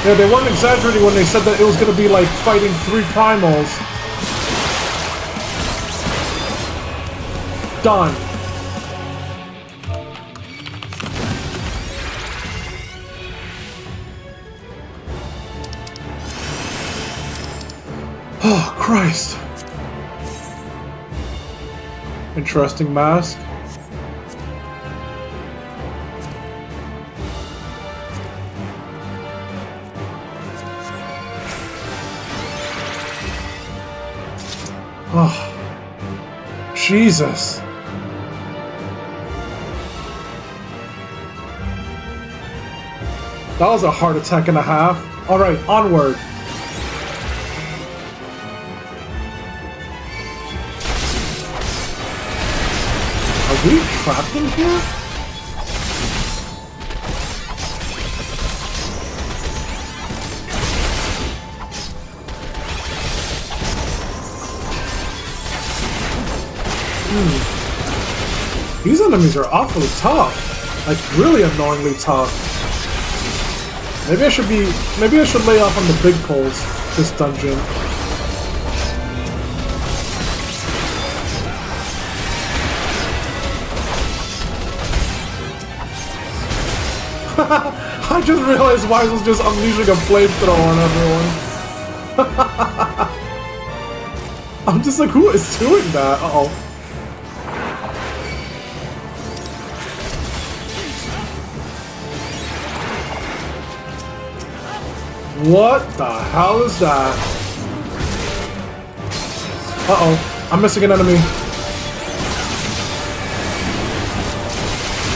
Yeah, they weren't exaggerating when they said that it was going to be like fighting 3 primals. Done. Oh, Christ. Interesting mask. Oh, Jesus. That was a heart attack and a half. All right, onward. Are we trapped in here? These enemies are awfully tough. Like, really annoyingly tough. Maybe I should lay off on the big pulls this dungeon. I just realized Wise was just unleashing a flamethrower on everyone. I'm just like, who is doing that? Uh-oh. What the hell is that? Uh-oh. I'm missing an enemy.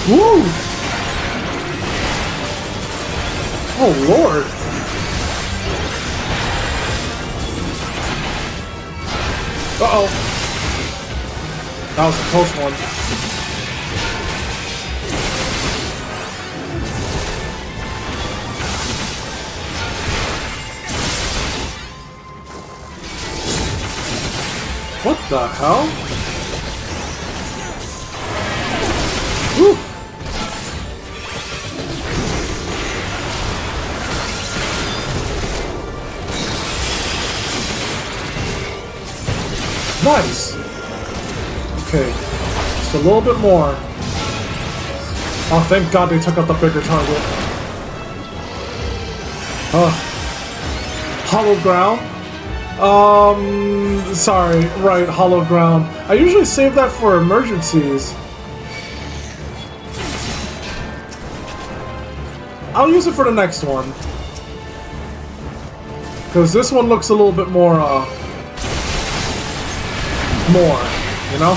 Woo! Oh, Lord. Uh-oh. That was a close one. What the hell? Woo! Nice! Okay, just a little bit more. Oh, thank God they took out the bigger target. Hollow ground? Sorry, right, hollow ground. I usually save that for emergencies. I'll use it for the next one. Because this one looks a little bit more, you know?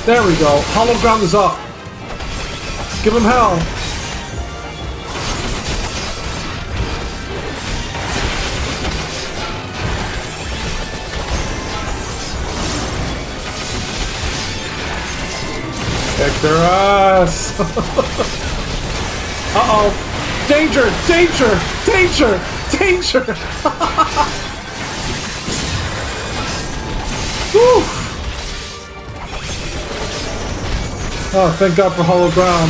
There we go. Hollow ground is up. Give him hell. Kick their ass. Uh-oh. Danger! Danger! Danger! Danger! Woo! Oh, thank God for hollow ground.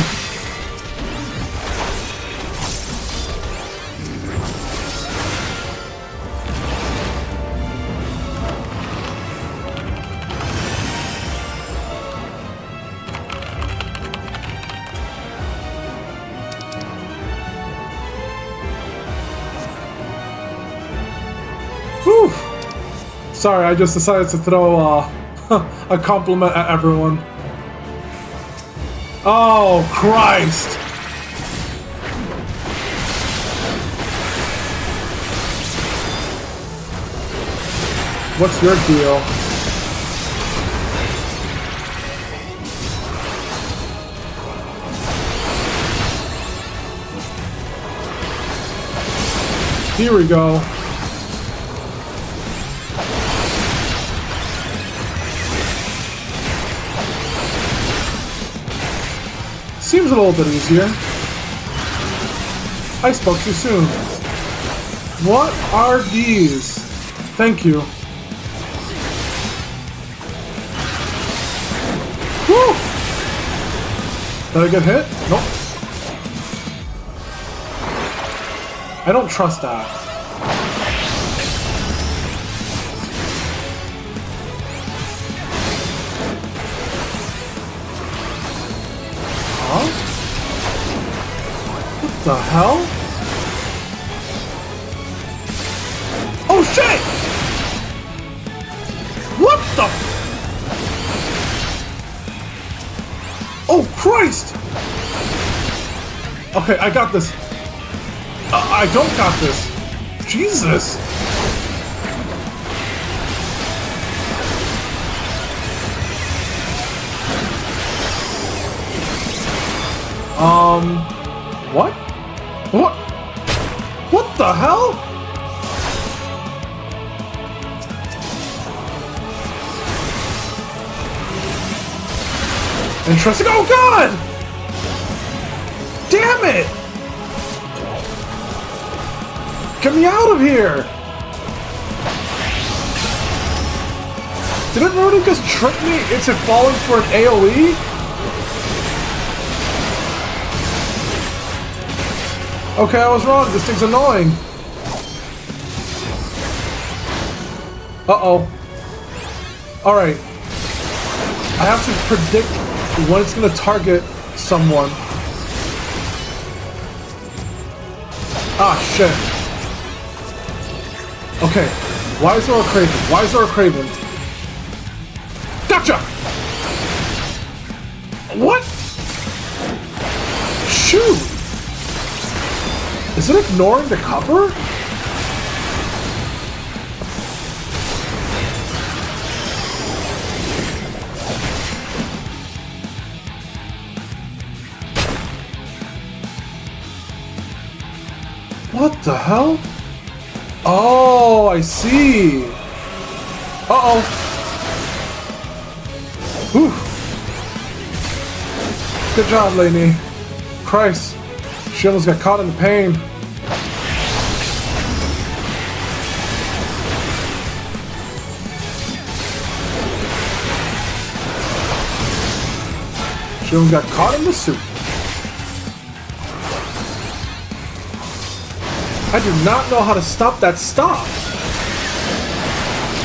Whew! Sorry, I just decided to throw a compliment at everyone. Oh, Christ! What's your deal? Here we go. Seems a little bit easier. I spoke too soon. What are these? Thank you. Woo! Did I get hit? Nope. I don't trust that. What the hell? Oh shit! What the? Oh Christ! Okay, I got this. I don't got this. Jesus! What? What? What the hell? Interesting. Oh God! Damn it! Get me out of here! Didn't Ronan just trick me into falling for an AoE? Okay, I was wrong. This thing's annoying. Uh-oh. Alright. I have to predict when it's gonna target someone. Ah, shit. Okay. Why is there a Craven? Why is there a Craven? Gotcha! What? Shoot! Is it ignoring the cover? What the hell? Oh, I see. Uh-oh. Whew. Good job, lady. Christ. She almost got caught in the pain. She almost got caught in the soup. I do not know how to stop that stop.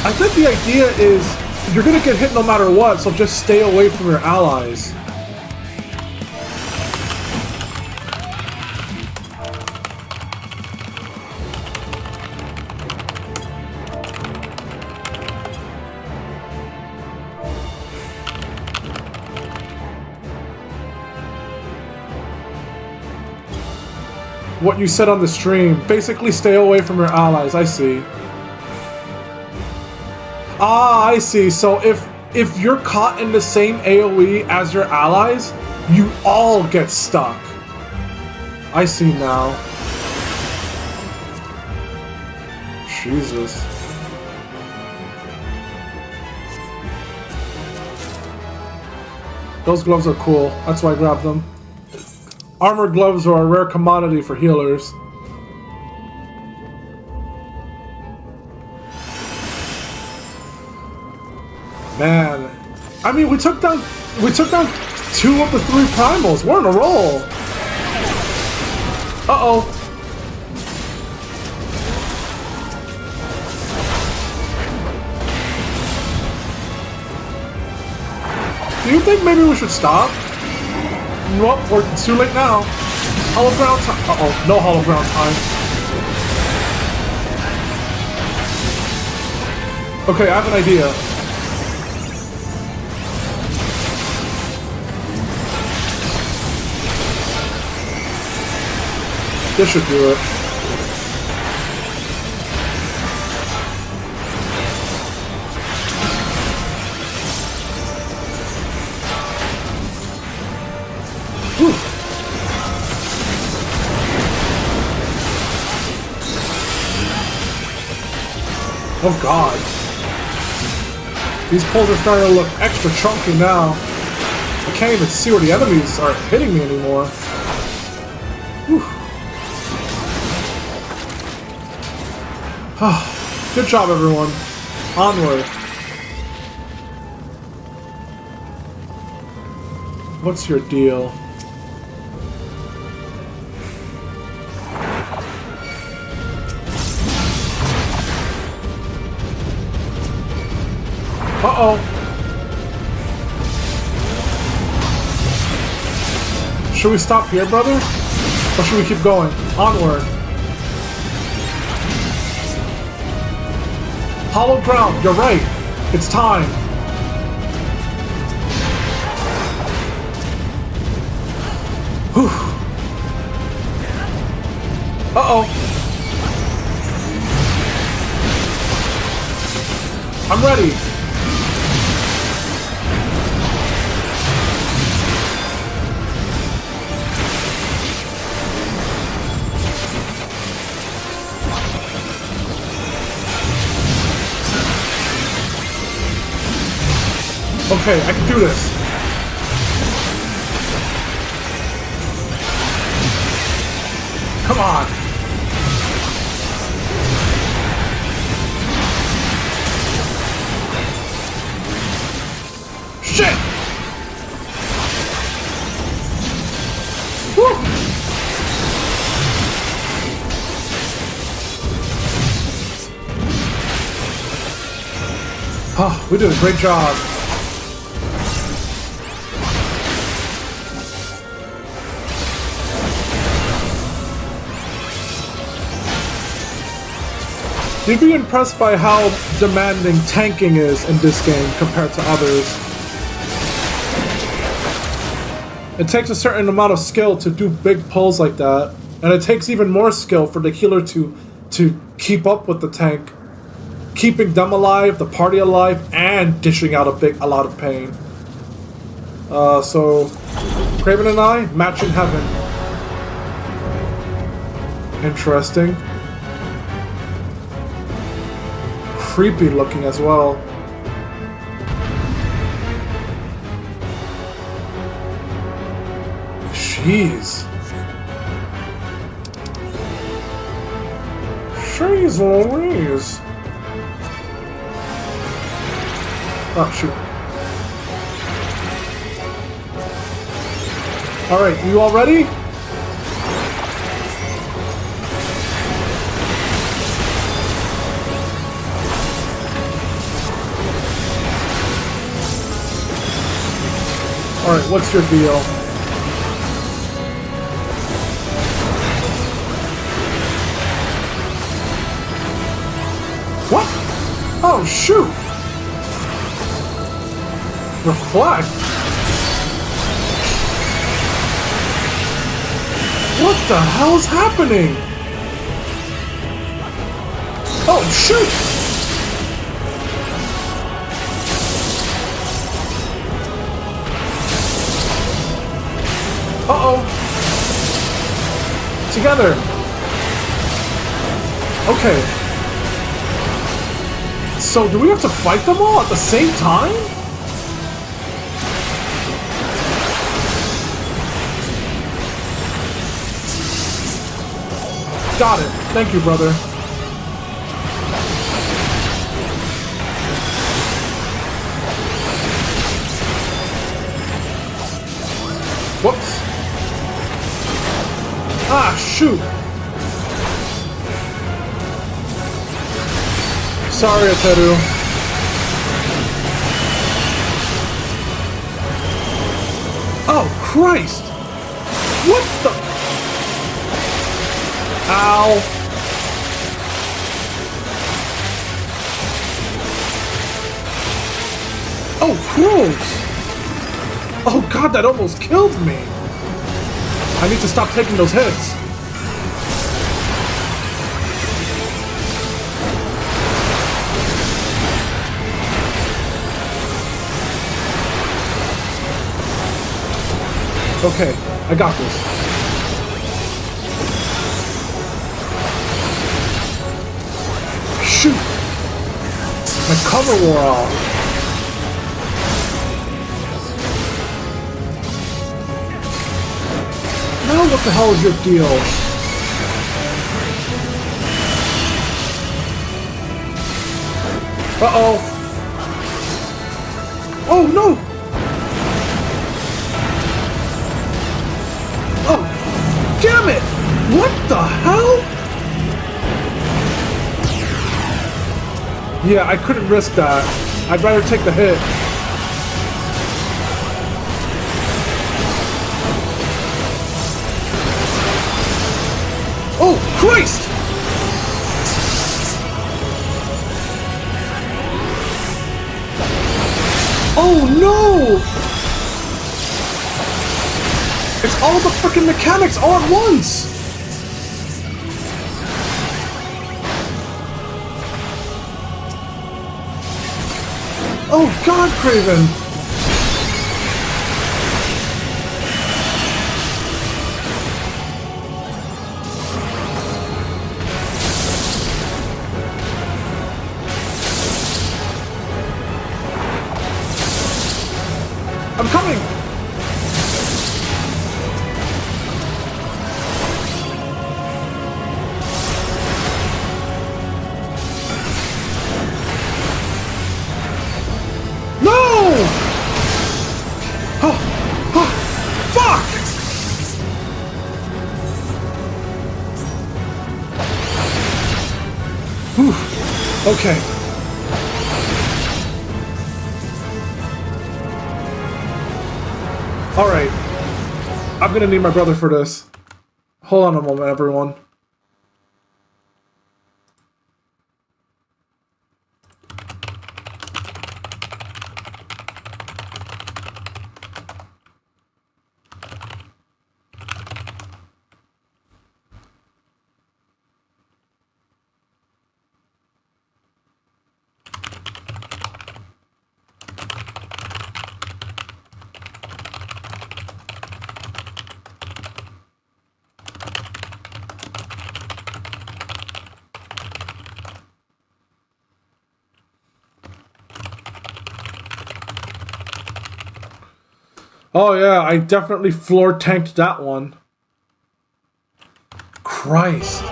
I think the idea is you're gonna get hit no matter what, so just stay away from your allies. What you said on the stream. Basically, stay away from your allies. I see. Ah, I see. So if you're caught in the same AoE as your allies, you all get stuck. I see now. Jesus. Those gloves are cool. That's why I grabbed them. Armored gloves are a rare commodity for healers. Man, I mean, we took down 2 of the 3 primals. We're on a roll. Uh-oh. Do you think maybe we should stop? Nope, it's too late now. Hollow ground time. Uh-oh, no hollow ground time. Okay, I have an idea. This should do it. Whew. Oh god. These poles are starting to look extra chunky now. I can't even see where the enemies are hitting me anymore. Whew. Good job, everyone. Onward. What's your deal? Uh-oh. Should we stop here, brother? Or should we keep going? Onward. Hollow ground, you're right. It's time. Whew. Uh-oh. I'm ready. Okay, I can do this. Come on. Shit! Woo! Oh, we did a great job. You'd be impressed by how demanding tanking is in this game compared to others. It takes a certain amount of skill to do big pulls like that, and it takes even more skill for the healer to keep up with the tank, keeping them alive, the party alive, and dishing out a lot of pain. So Craven and I match in heaven. Interesting. Creepy looking as well. Jeez. Jeez Louise. Oh, shoot. Alright, you all ready? Alright, what's your deal? What? Oh, shoot! Reflect? What the hell's happening? Oh, shoot! Uh-oh. Together. Okay. So, do we have to fight them all at the same time? Got it. Thank you, brother. Whoops. Ah, shoot. Sorry, Ateru. Oh, Christ! What the? Ow. Oh, crows! Oh god, that almost killed me! I need to stop taking those hits. Okay, I got this. Shoot! My cover wore off. Now what the hell is your deal? Uh-oh. Oh, no! Oh, damn it! What the hell? Yeah, I couldn't risk that. I'd rather take the hit. Oh, Christ! Oh, no! It's all the freaking mechanics all at once! Oh, God, Craven! I'm coming! No! Oh, oh, fuck! Whew. Okay. Alright. I'm gonna need my brother for this. Hold on a moment, everyone. Oh yeah, I definitely floor tanked that one. Christ.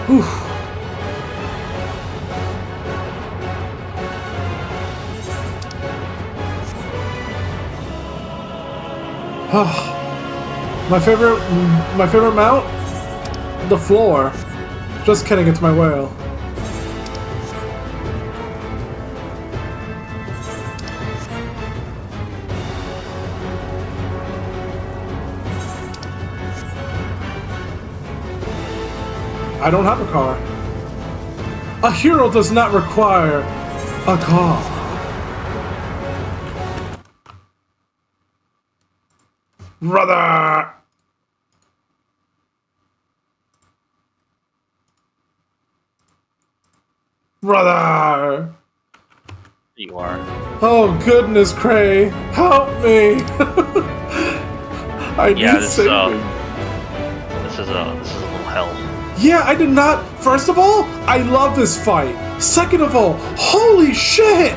Whew. My favorite mount? The floor. Just kidding, it's my whale. I don't have a car. A hero does not require a car. Brother! Brother! You are. Oh goodness, Cray! Help me! I need saving. This is a little hell. Yeah, I did not. First of all, I love this fight. Second of all, holy shit!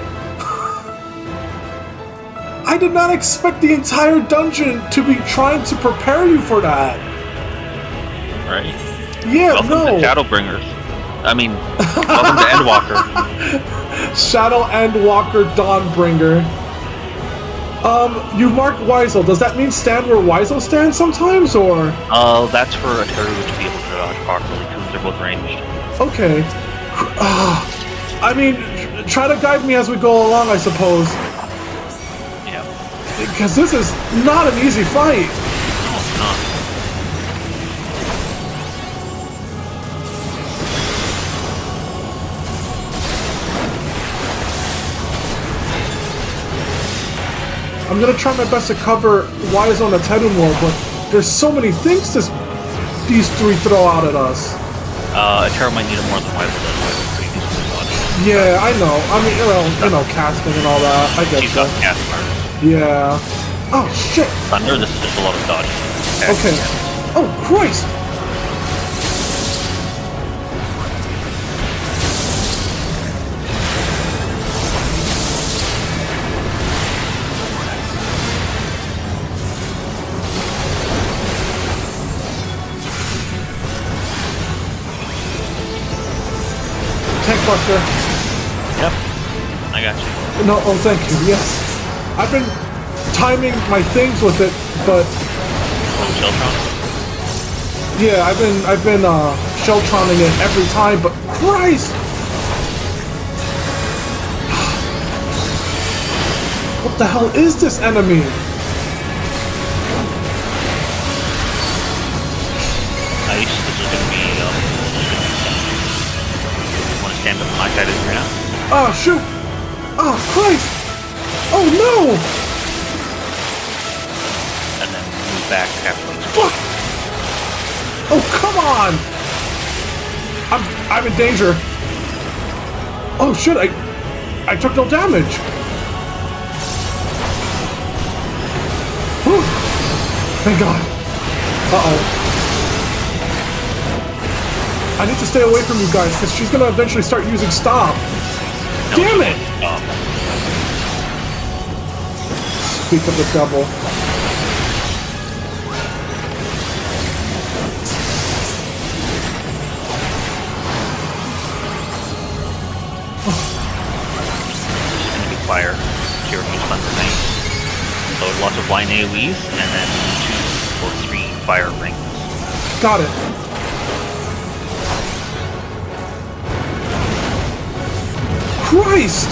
I did not expect the entire dungeon to be trying to prepare you for that. Right. Yeah, welcome to Shadowbringers. I mean, welcome to Endwalker. Shadow Endwalker Dawnbringer. You mark Weisel. Does that mean stand where Weisel stands sometimes, or? That's for a Teru to be able to dodge properly, because they're both ranged. Okay. I mean, try to guide me as we go along, I suppose. Yeah. Because this is not an easy fight. No, it's not. I'm gonna try my best to cover Wise on the Enoen world, but there's so many things these three throw out at us. A Teru might need it more than Wise does. Yeah, I know. I mean, you know, casting and all that. I get She's that. got cast part. Yeah. Oh shit. Thunder. This is just a lot of dodging. Okay. Oh Christ. Buster. Yep, I got you. No, oh, thank you. Yes, I've been timing my things with it, but yeah, I've been Sheltroning it every time. But Christ, what the hell is this enemy? Ice. This is gonna be stand up my side of the ground. Oh shoot! Oh Christ! Oh no! And then move back afterwards. Fuck! Oh come on! I'm in danger. Oh shit! I took no damage. Whew. Thank God. Uh-oh. I need to stay away from you guys, because she's going to eventually start using Stop. No, damn it! Speak of the devil. It's going to be fire. Cure use fun tonight. So lots of line AoEs, and then 2 or 3 fire rings. Got it. Christ!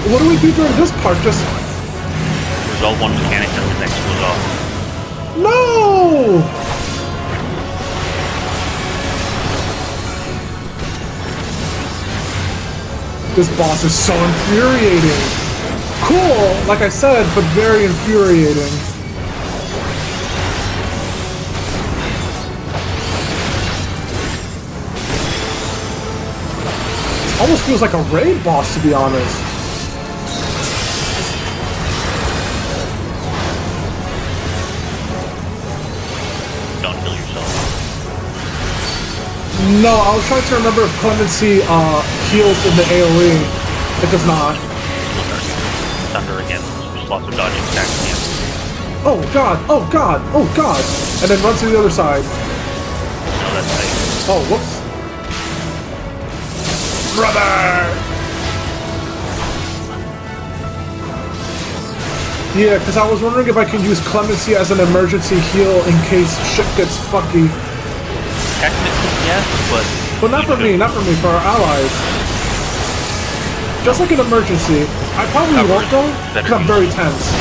What do we do during this part? Just resolve one mechanic and the next goes off. No! This boss is so infuriating. Cool, like I said, but very infuriating. Almost feels like a raid boss, to be honest. Don't kill yourself. No, I was trying to remember if Clemency heals in the AoE. It does not. Thunder again. There's lots of dodging attacks again. Oh god, oh god, oh god! And then runs to the other side. No, that's safe. Oh, whoops. Brother! Yeah, because I was wondering if I can use Clemency as an emergency heal in case shit gets fucky. Technically, yes, but not for me, for our allies. Just like an emergency. I probably won't though, because I'm very tense.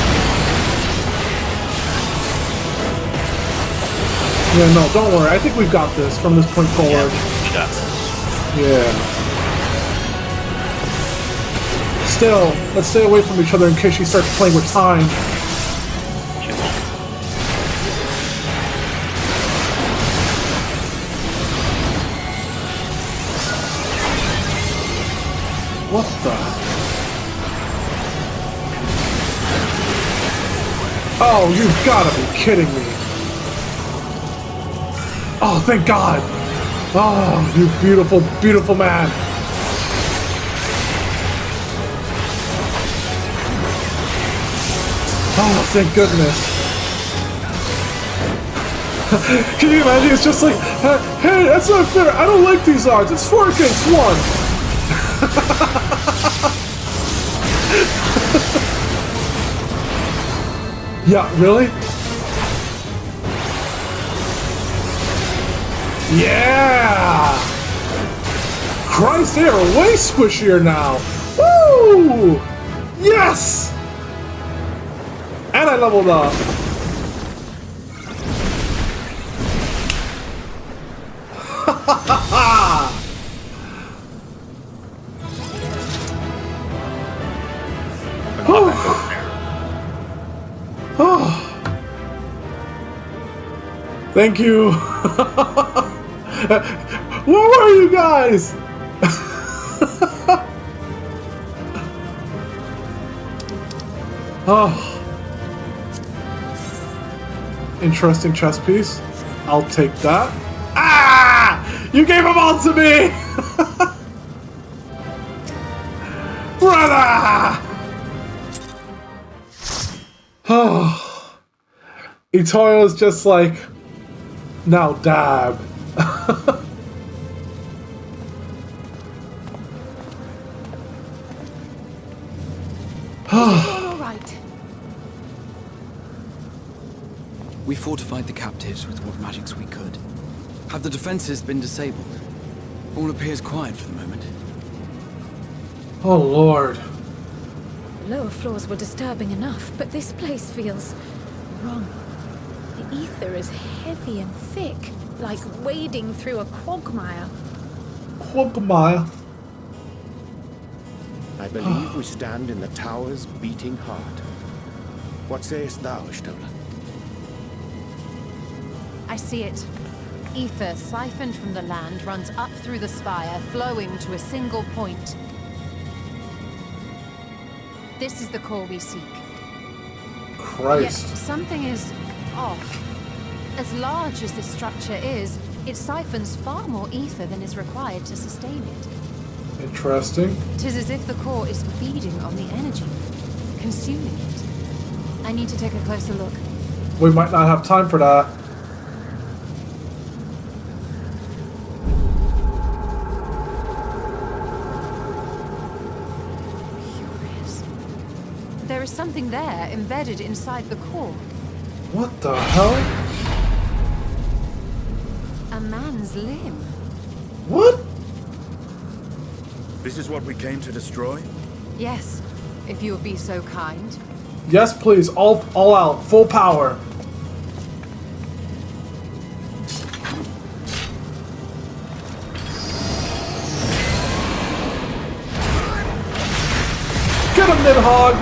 Yeah, no, don't worry. I think we've got this from this point forward. Yeah, we got this. Yeah. Still, let's stay away from each other in case she starts playing with time. She won't. What the? Oh, you've gotta be kidding me. Oh, thank God. Oh, you beautiful, beautiful man. Oh, thank goodness. Can you imagine? It's just like, hey, that's not fair. I don't like these odds. It's 4 against 1. Yeah, really? Yeah! Christ, they are way squishier now. Woo! Yes! And I leveled up. Thank you. Where were you guys? Oh. Interesting chess piece. I'll take that. Ah! You gave them all to me! Brother! Oh. Itoyo's just like, now dab. All right. We fortified the captives with what magics we could. Have the defenses been disabled? All appears quiet for the moment. Oh, Lord. Lower floors were disturbing enough, but this place feels wrong. The ether is heavy and thick, like wading through a quagmire. Quagmire? I believe we stand in the tower's beating heart. What sayest thou, Stola? I see it. Ether siphoned from the land runs up through the spire, flowing to a single point. This is the core we seek. Christ. Yet something is off. As large as this structure is, it siphons far more ether than is required to sustain it. Interesting. 'Tis as if the core is feeding on the energy, consuming it. I need to take a closer look. We might not have time for that. Curious. There is something there embedded inside the core. What the hell? A man's limb. What? This is what we came to destroy? Yes, if you would be so kind. Yes, please. All out. Full power. Hog!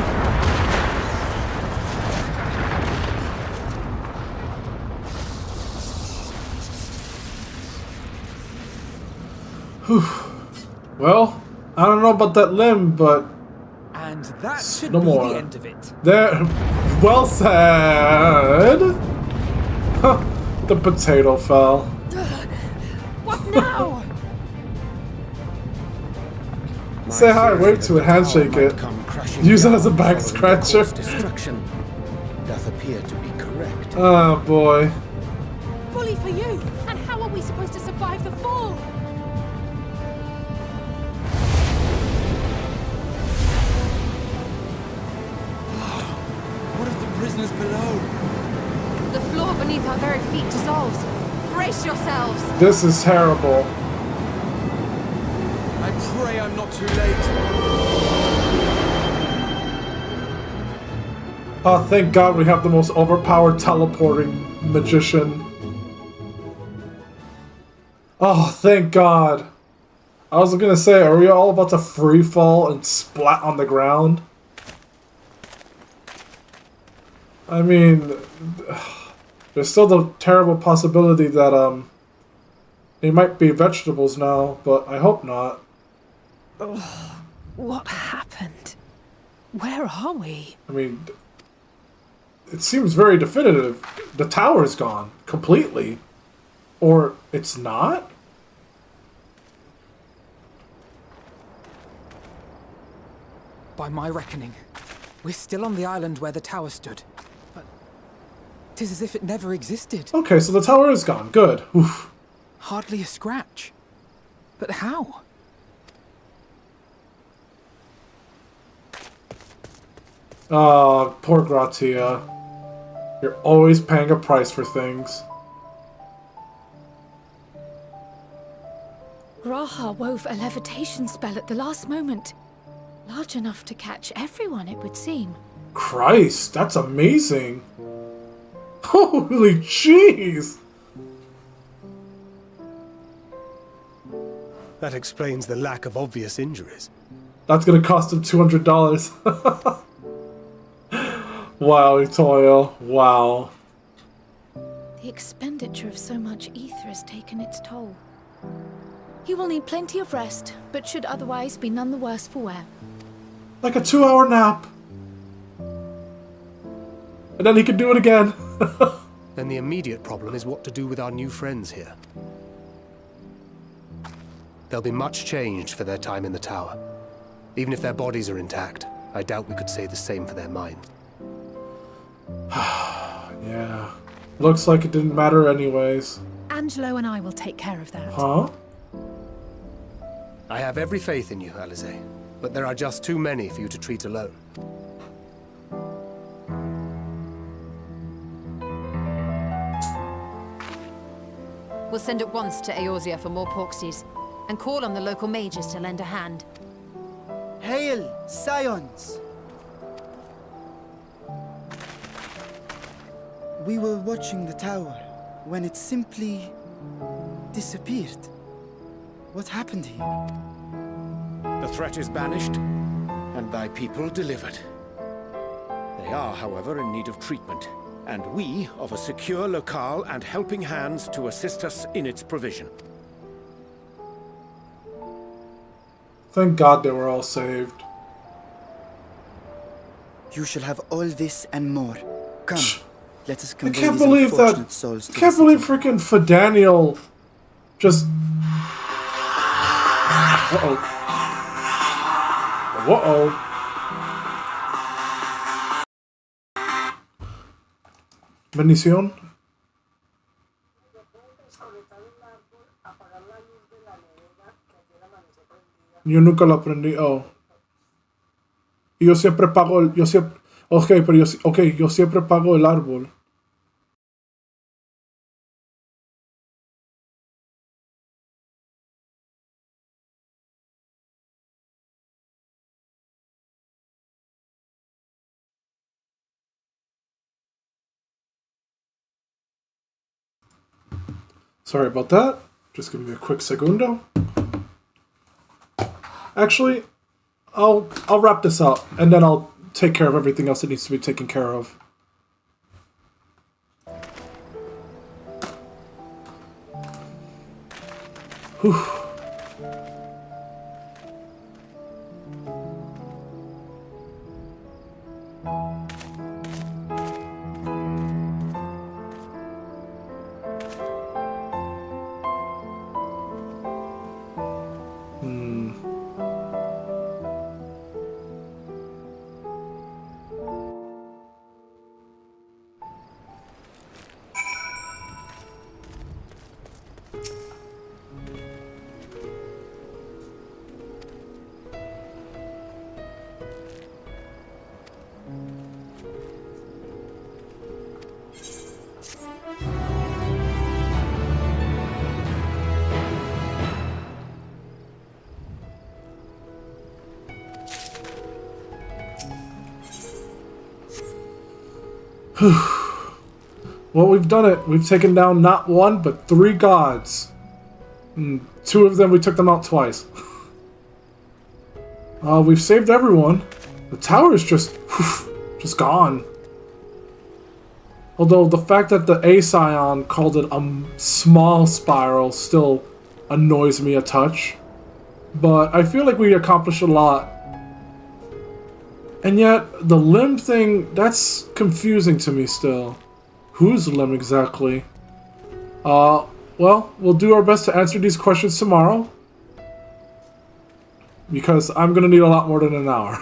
Whew. Well, I don't know about that limb, but And that should no be more. the end of it. There. Well said. Huh, the potato fell. What now? Say hi, wave to it, handshake it. Use it as a back scratcher. Destruction doth appear to be correct. Oh boy. Bully for you! And how are we supposed to survive the fall? What of the prisoners below? The floor beneath our very feet dissolves. Brace yourselves! This is terrible. I pray I'm not too late. Oh, thank God we have the most overpowered teleporting magician. Oh, thank God. I was gonna say, are we all about to free fall and splat on the ground? I mean, there's still the terrible possibility that, they might be vegetables now, but I hope not. Oh, what happened? Where are we? I mean, it seems very definitive. The tower is gone completely. Or it's not? By my reckoning, we're still on the island where the tower stood. But 'tis as if it never existed. Okay, so the tower is gone. Good. Oof. Hardly a scratch. But how? Oh, poor Gratia. You're always paying a price for things. Graha wove a levitation spell at the last moment. Large enough to catch everyone, it would seem. Christ, that's amazing. Holy jeez. That explains the lack of obvious injuries. That's gonna cost him $200. Wow, Toil. Wow. The expenditure of so much ether has taken its toll. He will need plenty of rest, but should otherwise be none the worse for wear. Like a 2-hour nap. And then he can do it again. Then the immediate problem is what to do with our new friends here. They'll be much changed for their time in the tower. Even if their bodies are intact, I doubt we could say the same for their minds. Yeah. Looks like it didn't matter anyways. Angelo and I will take care of that. Huh? I have every faith in you, Alize, but there are just too many for you to treat alone. We'll send at once to Eorzea for more porksies, and call on the local mages to lend a hand. Hail, Scions! We were watching the tower when it simply disappeared. What happened here? The threat is banished, and thy people delivered. They are, however, in need of treatment, and we of a secure locale and helping hands to assist us in its provision. Thank God they were all saved. You shall have all this and more. Come, let us I convey can't these believe unfortunate that. souls to I can't the believe city. freaking Fidaniel just. Uh-oh. Uh-oh. Bendición. Yo nunca lo aprendí. Oh. Y yo siempre pago el. Yo siempre. Ok, pero yo, okay, yo siempre pago el árbol. Sorry about that. Just give me a quick segundo. Actually, I'll wrap this up, and then I'll take care of everything else that needs to be taken care of. Whew. Well, we've done it. We've taken down not one, but 3 gods. And 2 of them, we took them out twice. We've saved everyone. The tower is just gone. Although the fact that the A-Scion called it a small spiral still annoys me a touch. But I feel like we accomplished a lot. And yet, the limb thing, that's confusing to me still. Whose limb exactly? Well, we'll do our best to answer these questions tomorrow. Because I'm gonna need a lot more than an hour.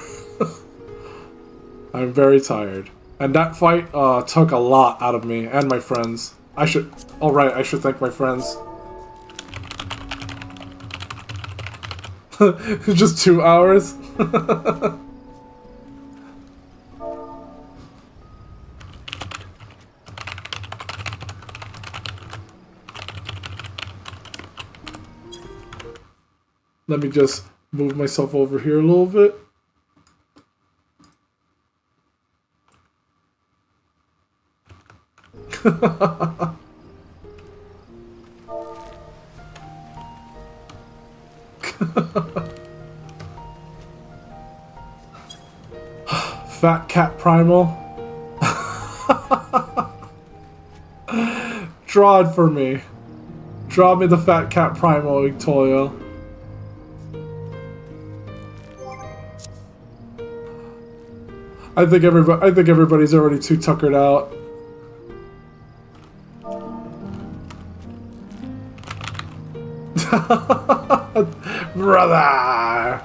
I'm very tired. And that fight took a lot out of me and my friends. I should thank my friends. Just 2 hours? Let me just move myself over here a little bit. Fat Cat Primal. Draw it for me. Draw me the Fat Cat Primal, Victoria. I think everybody's already too tuckered out. Brother.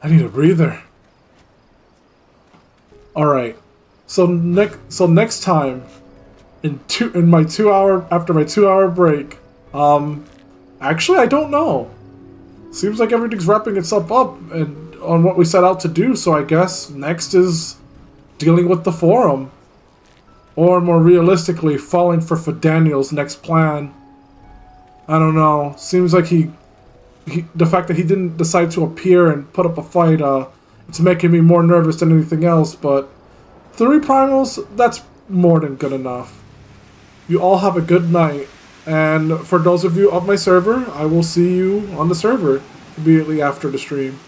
I need a breather. All right. So next time, after my 2-hour break, actually I don't know. Seems like everything's wrapping itself up and on what we set out to do. So I guess next is dealing with the forum, or more realistically, falling for Daniel's next plan. I don't know. Seems like the fact that he didn't decide to appear and put up a fight, it's making me more nervous than anything else, but 3 primals, that's more than good enough. You all have a good night, and for those of you of my server, I will see you on the server immediately after the stream.